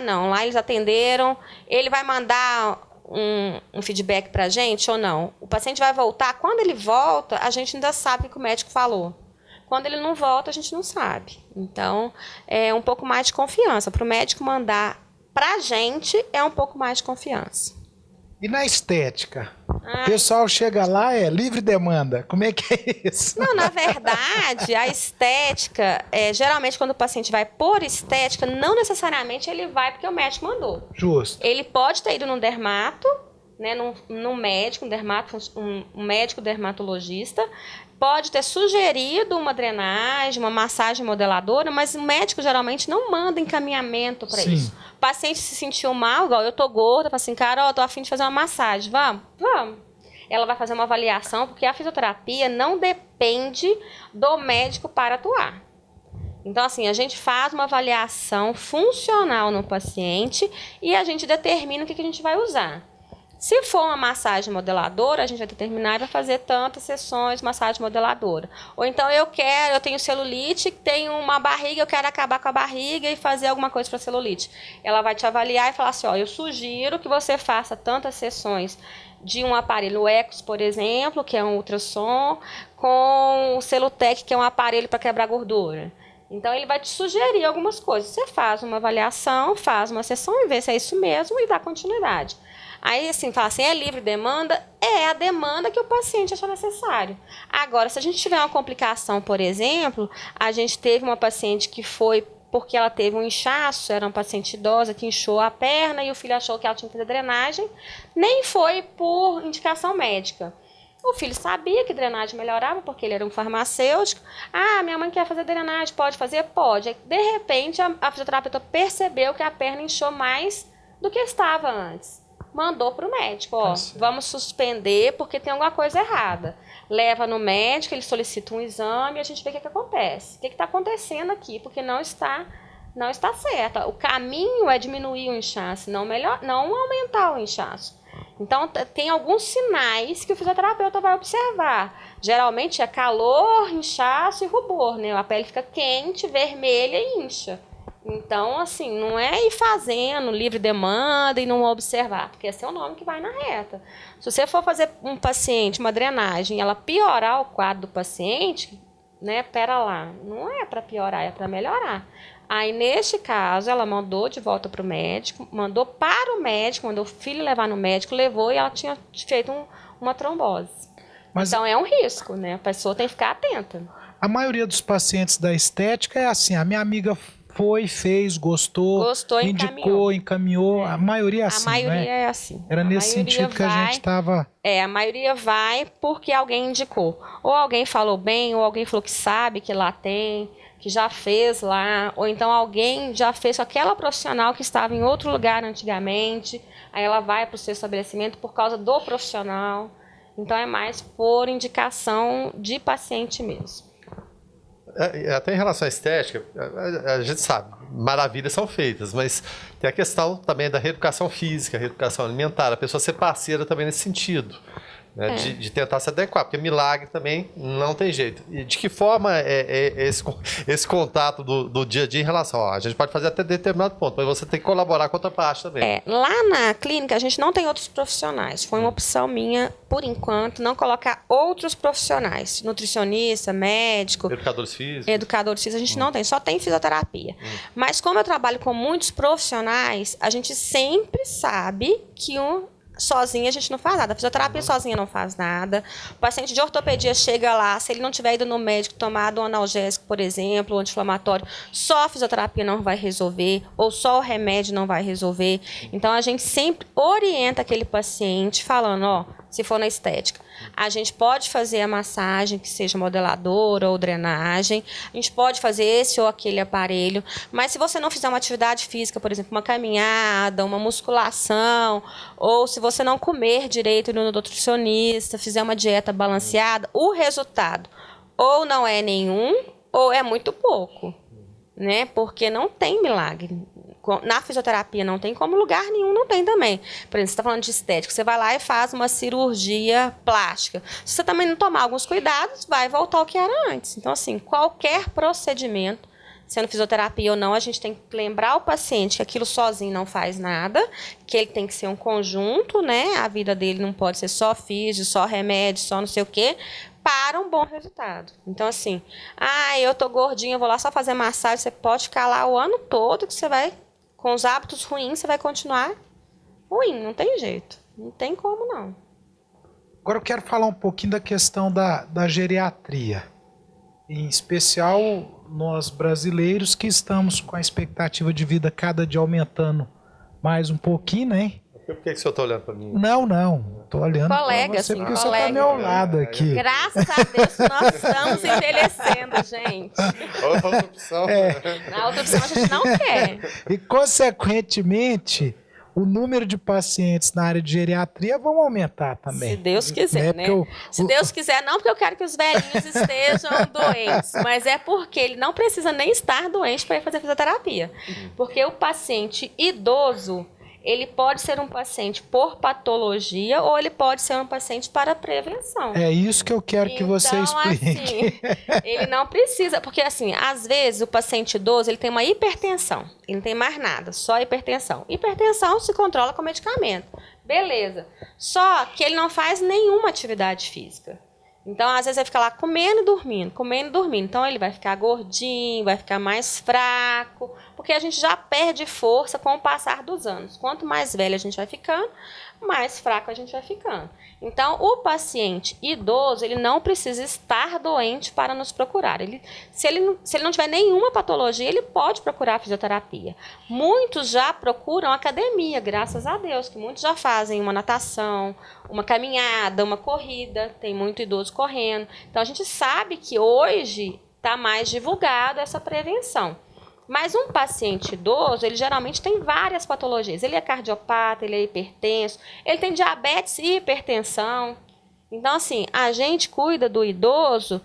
D: Não, lá eles atenderam. Ele vai mandar um feedback para a gente ou não? O paciente vai voltar. Quando ele volta, a gente ainda sabe o que o médico falou. Quando ele não volta, a gente não sabe. Então, é um pouco mais de confiança. Para o médico mandar para a gente, é um pouco mais de confiança.
B: E na estética? O pessoal chega lá, é livre demanda. Como é que é isso?
D: Não, na verdade, a estética, geralmente quando o paciente vai por estética, não necessariamente ele vai porque o médico mandou.
B: Justo.
D: Ele pode ter ido num dermato, né, num médico, um médico dermatologista, pode ter sugerido uma drenagem, uma massagem modeladora, mas o médico geralmente não manda encaminhamento para isso. O paciente se sentiu mal, igual eu tô gorda, fala assim, cara, eu tô a fim de fazer uma massagem, vamos? Ela vai fazer uma avaliação, porque a fisioterapia não depende do médico para atuar. Então, assim, a gente faz uma avaliação funcional no paciente e a gente determina o que a gente vai usar. Se for uma massagem modeladora, a gente vai determinar e vai fazer tantas sessões de massagem modeladora. Ou então eu tenho celulite, tenho uma barriga, eu quero acabar com a barriga e fazer alguma coisa para celulite. Ela vai te avaliar e falar assim, eu sugiro que você faça tantas sessões de um aparelho Ecos, por exemplo, que é um ultrassom, com o Celutec, que é um aparelho para quebrar gordura. Então, ele vai te sugerir algumas coisas. Você faz uma avaliação, faz uma sessão e vê se é isso mesmo e dá continuidade. Aí, assim, fala assim, é livre demanda? É a demanda que o paciente achou necessário. Agora, se a gente tiver uma complicação, por exemplo, a gente teve uma paciente que foi porque ela teve um inchaço, era uma paciente idosa que inchou a perna e o filho achou que ela tinha que fazer drenagem, nem foi por indicação médica. O filho sabia que drenagem melhorava, porque ele era um farmacêutico. Ah, minha mãe quer fazer drenagem, pode fazer? Pode. De repente, a fisioterapeuta percebeu que a perna inchou mais do que estava antes. Mandou para o médico, ó, vamos suspender porque tem alguma coisa errada. Leva no médico, ele solicita um exame e a gente vê o que acontece. O que está acontecendo aqui? Porque não está certo. O caminho é diminuir o inchaço, não aumentar o inchaço. Então, tem alguns sinais que o fisioterapeuta vai observar. Geralmente é calor, inchaço e rubor, né? A pele fica quente, vermelha e incha. Então, assim, não é ir fazendo livre demanda e não observar, porque esse é o nome que vai na reta. Se você for fazer um paciente, uma drenagem, e ela piorar o quadro do paciente, né? Pera lá, não é para piorar, é para melhorar. Aí, neste caso, ela mandou de volta para o médico, mandou para o médico, mandou o filho levar no médico, levou e ela tinha feito uma trombose. Então, é um risco, né? A pessoa tem que ficar atenta.
B: A maioria dos pacientes da estética é assim, a minha amiga foi, fez, gostou indicou, encaminhou. A maioria é assim,
D: a maioria
B: né?
D: é assim.
B: Era nesse sentido que a gente estava...
D: A maioria vai porque alguém indicou. Ou alguém falou bem, ou alguém falou que sabe que lá tem, que já fez lá, ou então alguém já fez com aquela profissional que estava em outro lugar antigamente, aí ela vai para o seu estabelecimento por causa do profissional. Então, é mais por indicação de paciente mesmo.
C: Até em relação à estética, a gente sabe, maravilhas são feitas, mas tem a questão também da reeducação física, reeducação alimentar, a pessoa ser parceira também nesse sentido, né, de tentar se adequar, porque milagre também não tem jeito. E de que forma é esse contato do dia a dia em relação, a gente pode fazer até determinado ponto, mas você tem que colaborar com outra parte também.
D: Lá na clínica a gente não tem outros profissionais, foi uma opção minha, por enquanto, não colocar outros profissionais, nutricionista, médico,
C: Educadores físicos,
D: a gente não tem, só tem fisioterapia. Mas como eu trabalho com muitos profissionais, a gente sempre sabe que sozinha a gente não faz nada. A fisioterapia sozinha não faz nada. O paciente de ortopedia chega lá, se ele não tiver ido no médico, tomado um analgésico, por exemplo, um anti-inflamatório, só a fisioterapia não vai resolver, ou só o remédio não vai resolver. Então, a gente sempre orienta aquele paciente falando, ó, se for na estética, a gente pode fazer a massagem, que seja modeladora ou drenagem, a gente pode fazer esse ou aquele aparelho, mas se você não fizer uma atividade física, por exemplo, uma caminhada, uma musculação, ou se você não comer direito no nutricionista, fizer uma dieta balanceada, o resultado ou não é nenhum, ou é muito pouco, né? Porque não tem milagre. Na fisioterapia não tem, como lugar nenhum não tem também. Por exemplo, você está falando de estética, você vai lá e faz uma cirurgia plástica. Se você também não tomar alguns cuidados, vai voltar ao que era antes. Então, assim, qualquer procedimento, sendo fisioterapia ou não, a gente tem que lembrar o paciente que aquilo sozinho não faz nada, que ele tem que ser um conjunto, né? A vida dele não pode ser só físio, só remédio, só não sei o quê, para um bom resultado. Então, assim, eu tô gordinha, eu vou lá só fazer massagem, você pode ficar lá o ano todo que você vai... Com os hábitos ruins, você vai continuar ruim, não tem jeito. Não tem como, não.
B: Agora eu quero falar um pouquinho da questão da geriatria. Em especial, nós brasileiros que estamos com a expectativa de vida cada dia aumentando mais um pouquinho, né?
C: Por que o senhor está olhando para mim?
B: Não. Estou olhando para você porque você está ao meu lado aqui.
D: Graças a Deus nós estamos envelhecendo, gente.
C: Outra opção.
D: Na outra opção a gente não quer.
B: E, consequentemente, o número de pacientes na área de geriatria vão aumentar também.
D: Se Deus quiser, né? Se Deus quiser, não porque eu quero que os velhinhos estejam doentes, mas é porque ele não precisa nem estar doente para ir fazer fisioterapia. Porque o paciente idoso, ele pode ser um paciente por patologia ou ele pode ser um paciente para prevenção.
B: É isso que eu quero que você explique.
D: Assim, ele não precisa, porque assim, às vezes o paciente idoso ele tem uma hipertensão, ele não tem mais nada, só hipertensão. Hipertensão se controla com medicamento, beleza. Só que ele não faz nenhuma atividade física. Então, às vezes, ele fica lá comendo e dormindo. Então, ele vai ficar gordinho, vai ficar mais fraco, porque a gente já perde força com o passar dos anos. Quanto mais velho a gente vai ficando, mais fraco a gente vai ficando. Então, o paciente idoso, ele não precisa estar doente para nos procurar. Se ele não tiver nenhuma patologia, ele pode procurar a fisioterapia. Muitos já procuram academia, graças a Deus, que muitos já fazem uma natação, uma caminhada, uma corrida, tem muito idoso correndo. Então, a gente sabe que hoje está mais divulgado essa prevenção. Mas um paciente idoso, ele geralmente tem várias patologias. Ele é cardiopata, ele é hipertenso, ele tem diabetes e hipertensão. Então, assim, a gente cuida do idoso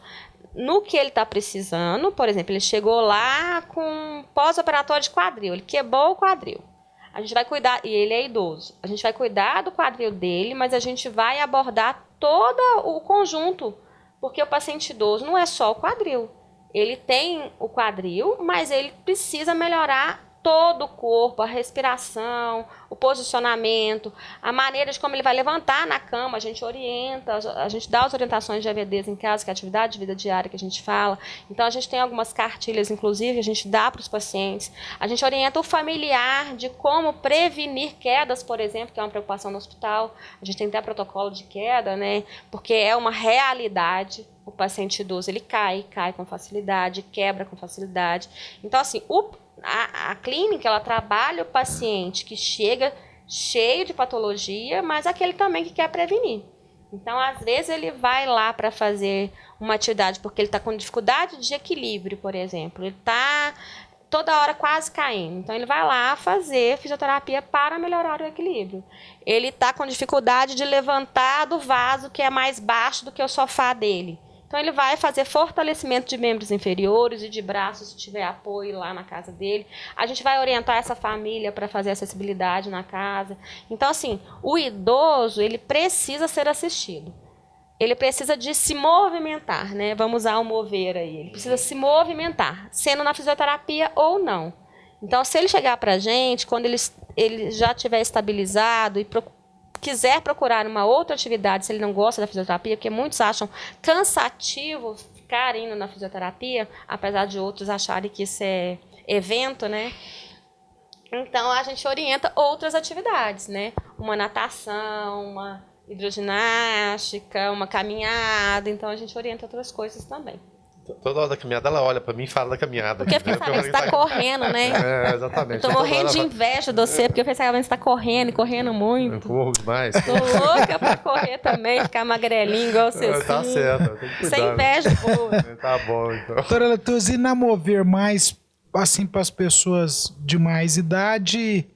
D: no que ele está precisando. Por exemplo, ele chegou lá com pós-operatório de quadril, ele quebrou o quadril. A gente vai cuidar, e ele é idoso, a gente vai cuidar do quadril dele, mas a gente vai abordar todo o conjunto, porque o paciente idoso não é só o quadril. Ele tem o quadril, mas ele precisa melhorar todo o corpo, a respiração, o posicionamento, a maneira de como ele vai levantar na cama. A gente orienta, a gente dá as orientações de EVDs em casa, que é a atividade de vida diária que a gente fala. Então, a gente tem algumas cartilhas, inclusive, que a gente dá para os pacientes. A gente orienta o familiar de como prevenir quedas, por exemplo, que é uma preocupação no hospital. A gente tem até protocolo de queda, né? Porque é uma realidade. O paciente idoso, ele cai com facilidade, quebra com facilidade. Então, assim, a clínica, ela trabalha o paciente que chega cheio de patologia, mas aquele também que quer prevenir. Então, às vezes, ele vai lá para fazer uma atividade porque ele está com dificuldade de equilíbrio, por exemplo. Ele está toda hora quase caindo. Então, ele vai lá fazer fisioterapia para melhorar o equilíbrio. Ele está com dificuldade de levantar do vaso que é mais baixo do que o sofá dele. Então, ele vai fazer fortalecimento de membros inferiores e de braços, se tiver apoio lá na casa dele. A gente vai orientar essa família para fazer acessibilidade na casa. Então, assim, o idoso, ele precisa ser assistido. Ele precisa de se movimentar, né? Vamos usar o mover aí. Ele precisa se movimentar, sendo na fisioterapia ou não. Então, se ele chegar para a gente, quando ele já estiver estabilizado e quiser procurar uma outra atividade, se ele não gosta da fisioterapia, porque muitos acham cansativo ficar indo na fisioterapia, apesar de outros acharem que isso é evento, né? Então, a gente orienta outras atividades, né? Uma natação, uma hidroginástica, uma caminhada. Então, a gente orienta outras coisas também.
C: Toda hora da caminhada, ela olha pra mim e fala da caminhada.
D: Porque eu fiquei sabendo que você tá correndo, né?
C: É, exatamente.
D: Eu tô morrendo de inveja de você, porque eu pensei que você tá correndo e correndo muito.
C: Eu corro demais.
D: Tô louca pra correr também, ficar magrelinho igual você.
C: Tá certo, tem que cuidar.
D: Sem inveja, boa.
C: Tá bom, então.
B: Doutora Latuz, e na Mover mais, assim, para as pessoas de mais idade,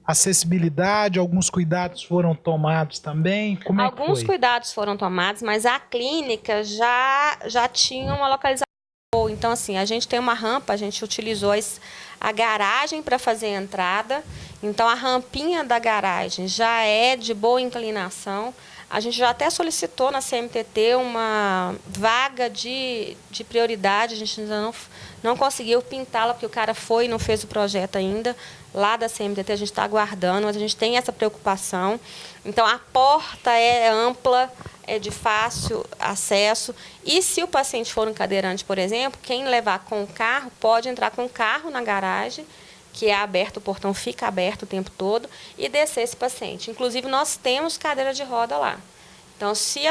B: acessibilidade, alguns cuidados foram tomados também? Como é que
D: Alguns
B: foi?
D: cuidados foram tomados, mas a clínica já tinha uma localização boa. Então, assim, a gente tem uma rampa, a gente utilizou a garagem para fazer a entrada. Então, a rampinha da garagem já é de boa inclinação. A gente já até solicitou na CMTT uma vaga de prioridade. A gente ainda não conseguiu pintá-la, porque o cara foi e não fez o projeto ainda. Lá da CMTT a gente está aguardando, mas a gente tem essa preocupação. Então, a porta é ampla, é de fácil acesso. E se o paciente for um cadeirante, por exemplo, quem levar com o carro pode entrar com o carro na garagem, que é aberto, o portão fica aberto o tempo todo, e descer esse paciente. Inclusive, nós temos cadeira de roda lá. Então, se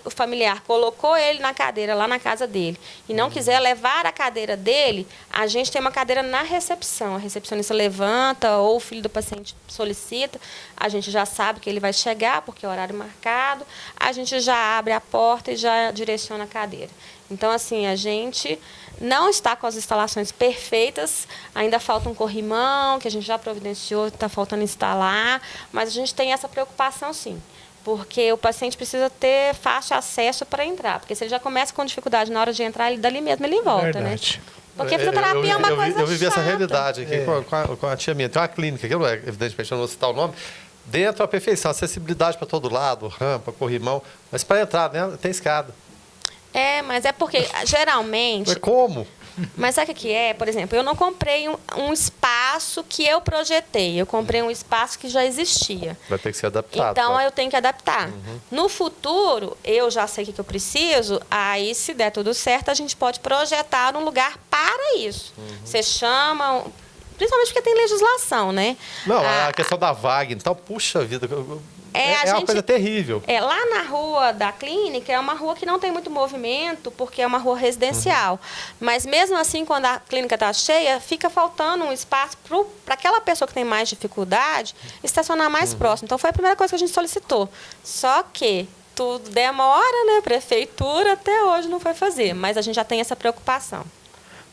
D: o familiar colocou ele na cadeira lá na casa dele e não quiser levar a cadeira dele, a gente tem uma cadeira na recepção. A recepcionista levanta ou o filho do paciente solicita, a gente já sabe que ele vai chegar porque é horário marcado, a gente já abre a porta e já direciona a cadeira. Então, assim, a gente não está com as instalações perfeitas, ainda falta um corrimão, que a gente já providenciou, está faltando instalar, mas a gente tem essa preocupação, sim. Porque o paciente precisa ter fácil acesso para entrar. Porque se ele já começa com dificuldade na hora de entrar, ele dali mesmo ele volta,
B: Verdade.
D: né? Porque a fisioterapia é uma coisa
C: Eu vivi essa
D: chata.
C: realidade aqui com a tia minha. Tem uma clínica, que eu, evidentemente eu não vou citar o nome, dentro da perfeição, acessibilidade para todo lado, rampa, corrimão, mas para entrar, né, tem escada.
D: É, mas é porque, geralmente...
C: Mas como?
D: Mas sabe o que é? Por exemplo, eu não comprei um espaço que eu projetei. Eu comprei um espaço que já existia.
C: Vai ter que ser adaptado.
D: Então,
C: tá?
D: eu tenho que adaptar. No futuro, eu já sei o que eu preciso, aí, se der tudo certo, a gente pode projetar um lugar para isso. Você chama... principalmente porque tem legislação, né?
C: Não, a questão da vaga, então, puxa vida, é uma coisa terrível.
D: Lá na rua da clínica, é uma rua que não tem muito movimento, porque é uma rua residencial. Mas mesmo assim, quando a clínica está cheia, fica faltando um espaço para aquela pessoa que tem mais dificuldade estacionar mais próximo. Então, foi a primeira coisa que a gente solicitou. Só que tudo demora, né? Prefeitura até hoje não foi fazer, mas a gente já tem essa preocupação.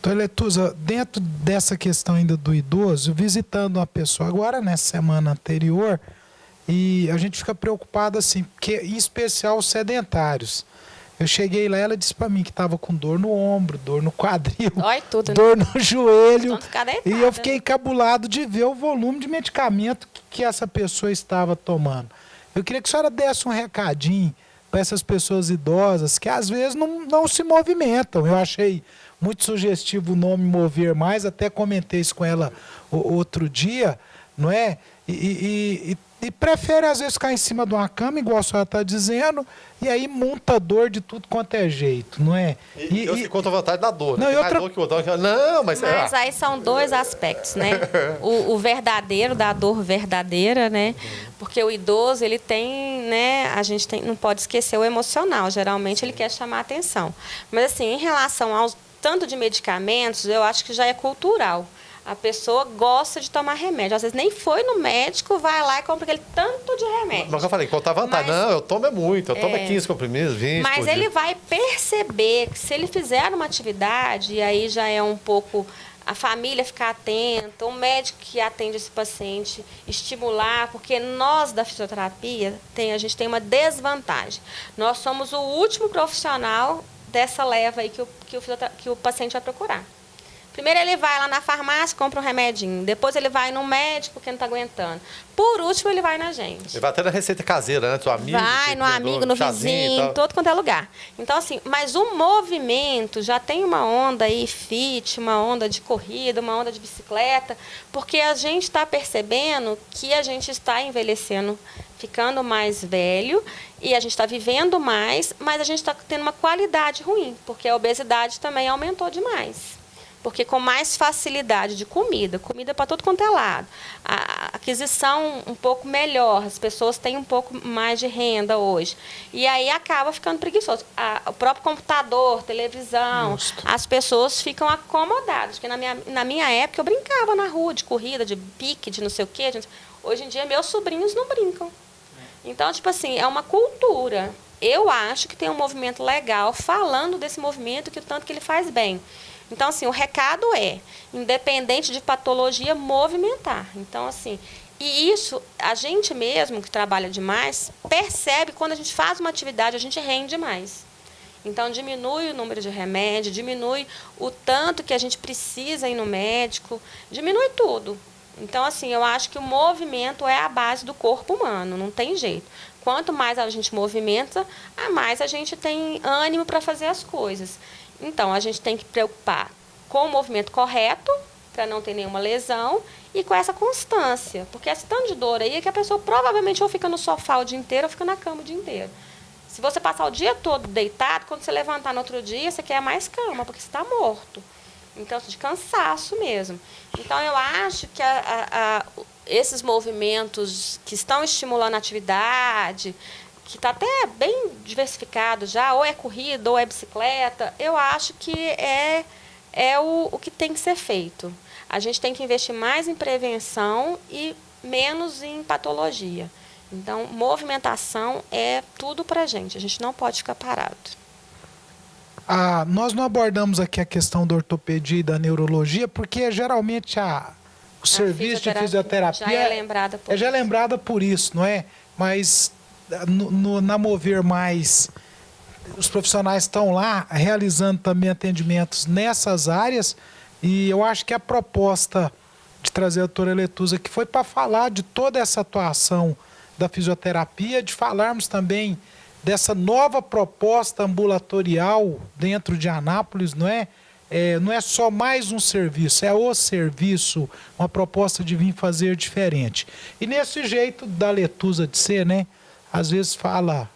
B: Doutora Letusa, dentro dessa questão ainda do idoso, visitando uma pessoa agora, nessa semana anterior, e a gente fica preocupado assim, porque, em especial os sedentários. Eu cheguei lá, ela disse para mim que estava com dor no ombro, dor no quadril,
D: Tudo,
B: dor no joelho.
D: E
B: eu fiquei encabulado de ver o volume de medicamento que essa pessoa estava tomando. Eu queria que a senhora desse um recadinho para essas pessoas idosas que às vezes não se movimentam. Eu achei muito sugestivo o nome Mover Mais, até comentei isso com ela outro dia, não é? E prefere, às vezes, ficar em cima de uma cama, igual a senhora está dizendo, e aí monta dor de tudo quanto é jeito, não é?
C: E eu fico contra a vontade da dor.
B: Não,
C: né?
B: outra...
C: dor que o outro. Não, mas
D: aí são dois aspectos, né? O verdadeiro, da dor verdadeira, né? Porque o idoso, ele tem, né? A gente não pode esquecer o emocional. Geralmente, ele quer chamar a atenção. Mas, assim, em relação ao tanto de medicamentos, eu acho que já é cultural. A pessoa gosta de tomar remédio. Às vezes nem foi no médico, vai lá e compra aquele tanto de remédio.
C: Mas eu falei, conta vantagem. Não, eu tomo muito. Eu tomo 15 comprimidos, 20.
D: Mas ele vai perceber que se ele fizer uma atividade, e aí já é um pouco a família ficar atenta, o médico que atende esse paciente estimular, porque nós da fisioterapia, a gente tem uma desvantagem. Nós somos o último profissional dessa leva aí que o paciente vai procurar. Primeiro ele vai lá na farmácia, compra um remedinho. Depois ele vai no médico porque não está aguentando. Por último, ele vai na gente.
C: Ele vai até na receita caseira, né? Do amigo.
D: Vai no amigo, no vizinho, todo quanto é lugar. Então, assim, mas o movimento já tem uma onda aí, fit, uma onda de corrida, uma onda de bicicleta, porque a gente está percebendo que a gente está envelhecendo, ficando mais velho, e a gente está vivendo mais, mas a gente está tendo uma qualidade ruim, porque a obesidade também aumentou demais. Porque com mais facilidade de comida para todo quanto é lado, a aquisição um pouco melhor, as pessoas têm um pouco mais de renda hoje. E aí acaba ficando preguiçoso. O próprio computador, televisão, as pessoas ficam acomodadas. Porque na minha época eu brincava na rua de corrida, de pique, de não sei o quê. Hoje em dia meus sobrinhos não brincam. Então, tipo assim, é uma cultura. Eu acho que tem um movimento legal falando desse movimento, que o tanto que ele faz bem. Então, assim, o recado é, independente de patologia, movimentar. Então, assim, e isso, a gente mesmo, que trabalha demais, percebe que quando a gente faz uma atividade, a gente rende mais. Então, diminui o número de remédio, diminui o tanto que a gente precisa ir no médico, diminui tudo. Então, assim, eu acho que o movimento é a base do corpo humano, não tem jeito. Quanto mais a gente movimenta, mais a gente tem ânimo para fazer as coisas. Então, a gente tem que preocupar com o movimento correto, para não ter nenhuma lesão, e com essa constância. Porque esse tanto de dor aí é que a pessoa provavelmente ou fica no sofá o dia inteiro ou fica na cama o dia inteiro. Se você passar o dia todo deitado, quando você levantar no outro dia, você quer mais cama, porque você está morto. Então, de cansaço mesmo. Então, eu acho que esses movimentos que estão estimulando a atividade, que está até bem diversificado já, ou é corrida, ou é bicicleta, eu acho que é o que tem que ser feito. A gente tem que investir mais em prevenção e menos em patologia. Então, movimentação é tudo para a gente não pode ficar parado.
B: Nós não abordamos aqui a questão da ortopedia e da neurologia, porque geralmente o serviço de fisioterapia já é lembrada por isso, não é? Mas na Mover Mais, os profissionais estão lá realizando também atendimentos nessas áreas, e eu acho que a proposta de trazer a doutora Letusa aqui foi para falar de toda essa atuação da fisioterapia, de falarmos também dessa nova proposta ambulatorial dentro de Anápolis, não é? Não é só mais um serviço, é o serviço, uma proposta de vir fazer diferente. E nesse jeito da Letusa de ser, né? Às vezes fala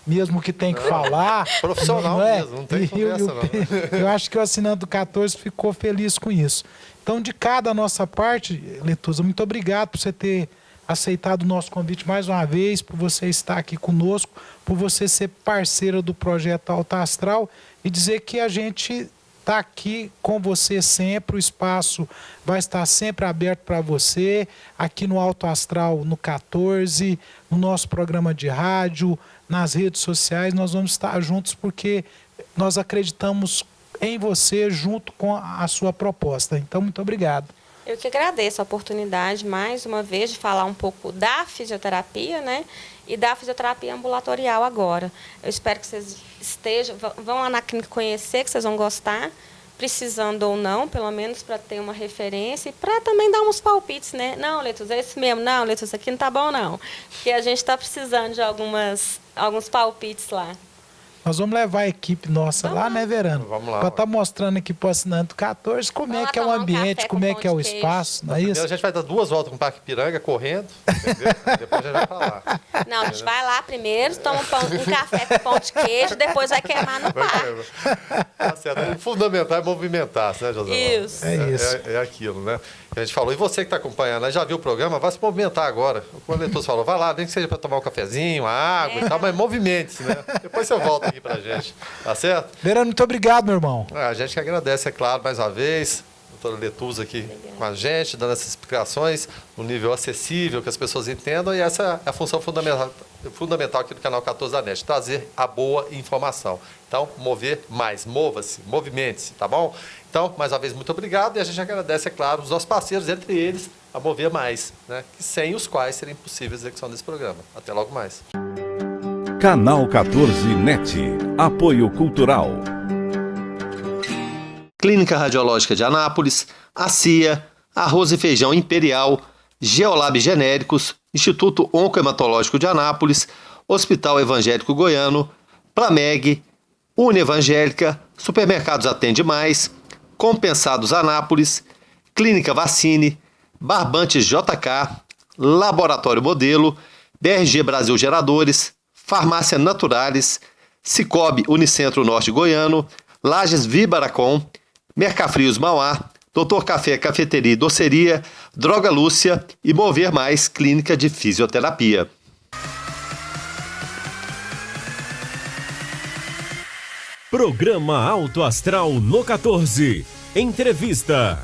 B: mesmo que tem que falar.
C: Profissional
B: não é?
C: mesmo, não tem conversa não.
B: Eu acho que o assinante do 14 ficou feliz com isso. Então, de cada nossa parte, Letusa, muito obrigado por você ter aceitado o nosso convite mais uma vez, por você estar aqui conosco, por você ser parceira do projeto Alto Astral e dizer que a gente está aqui com você sempre, o espaço vai estar sempre aberto para você, aqui no Alto Astral, no 14, no nosso programa de rádio, nas redes sociais, nós vamos estar juntos porque nós acreditamos em você junto com a sua proposta. Então, muito obrigado.
D: Eu que agradeço a oportunidade, mais uma vez, de falar um pouco da fisioterapia, né? E da fisioterapia ambulatorial agora. Eu espero que vocês vão lá na clínica conhecer, que vocês vão gostar, precisando ou não, pelo menos para ter uma referência e para também dar uns palpites, né? Não, Letusa, é esse mesmo. Não, Letusa, isso aqui não tá bom, não. Porque a gente está precisando de alguns palpites lá.
B: Nós vamos levar a equipe nossa lá, né, Verano?
C: Vamos lá.
B: Para estar mostrando aqui para o assinante do 14 como é que é o ambiente, como é que é o espaço, não é
C: Primeiro
B: isso?
C: a gente vai dar 2 voltas com o Parque Piranga, correndo, entendeu? Depois a gente vai pra lá.
D: Não, a gente vai lá primeiro, toma um café com pão de queijo, depois vai queimar no parque.
C: Tá certo. O fundamental é movimentar-se, né, José?
D: Isso.
B: É isso.
C: É aquilo, né? Que a gente falou. E você que está acompanhando, né, já viu o programa, vai se movimentar agora. Como o Letusa falou, vai lá, nem que seja para tomar um cafezinho, uma água e tal, mas movimente-se, né? Depois você volta aqui pra gente. Tá certo?
B: Verano, muito obrigado, meu irmão.
C: A gente que agradece, é claro, mais uma vez. Doutora Letusa aqui com a gente, dando essas explicações no nível acessível, que as pessoas entendam. E essa é a função fundamental aqui do canal 14 da NET, trazer a boa informação. Então, mover mais, mova-se, movimente-se, tá bom? Então, mais uma vez, muito obrigado. E a gente agradece, é claro, os nossos parceiros, entre eles, a Mover Mais, né? Sem os quais seria impossível a execução desse programa. Até logo mais.
A: Canal 14 NET. Apoio Cultural.
C: Clínica Radiológica de Anápolis, a CIA, Arroz e Feijão Imperial, Geolab Genéricos, Instituto Oncohematológico de Anápolis, Hospital Evangélico Goiano, Plameg, Unievangélica, Supermercados Atende Mais, Compensados Anápolis, Clínica Vacine, Barbantes JK, Laboratório Modelo, BRG Brasil Geradores, Farmácia Naturalis, Cicobi Unicentro Norte Goiano, Lages Vibaracom, Mercafrios Mauá, Doutor Café Cafeteria e Doceria, Droga Lúcia e Mover Mais Clínica de Fisioterapia.
A: Programa Alto Astral no 14. Entrevista.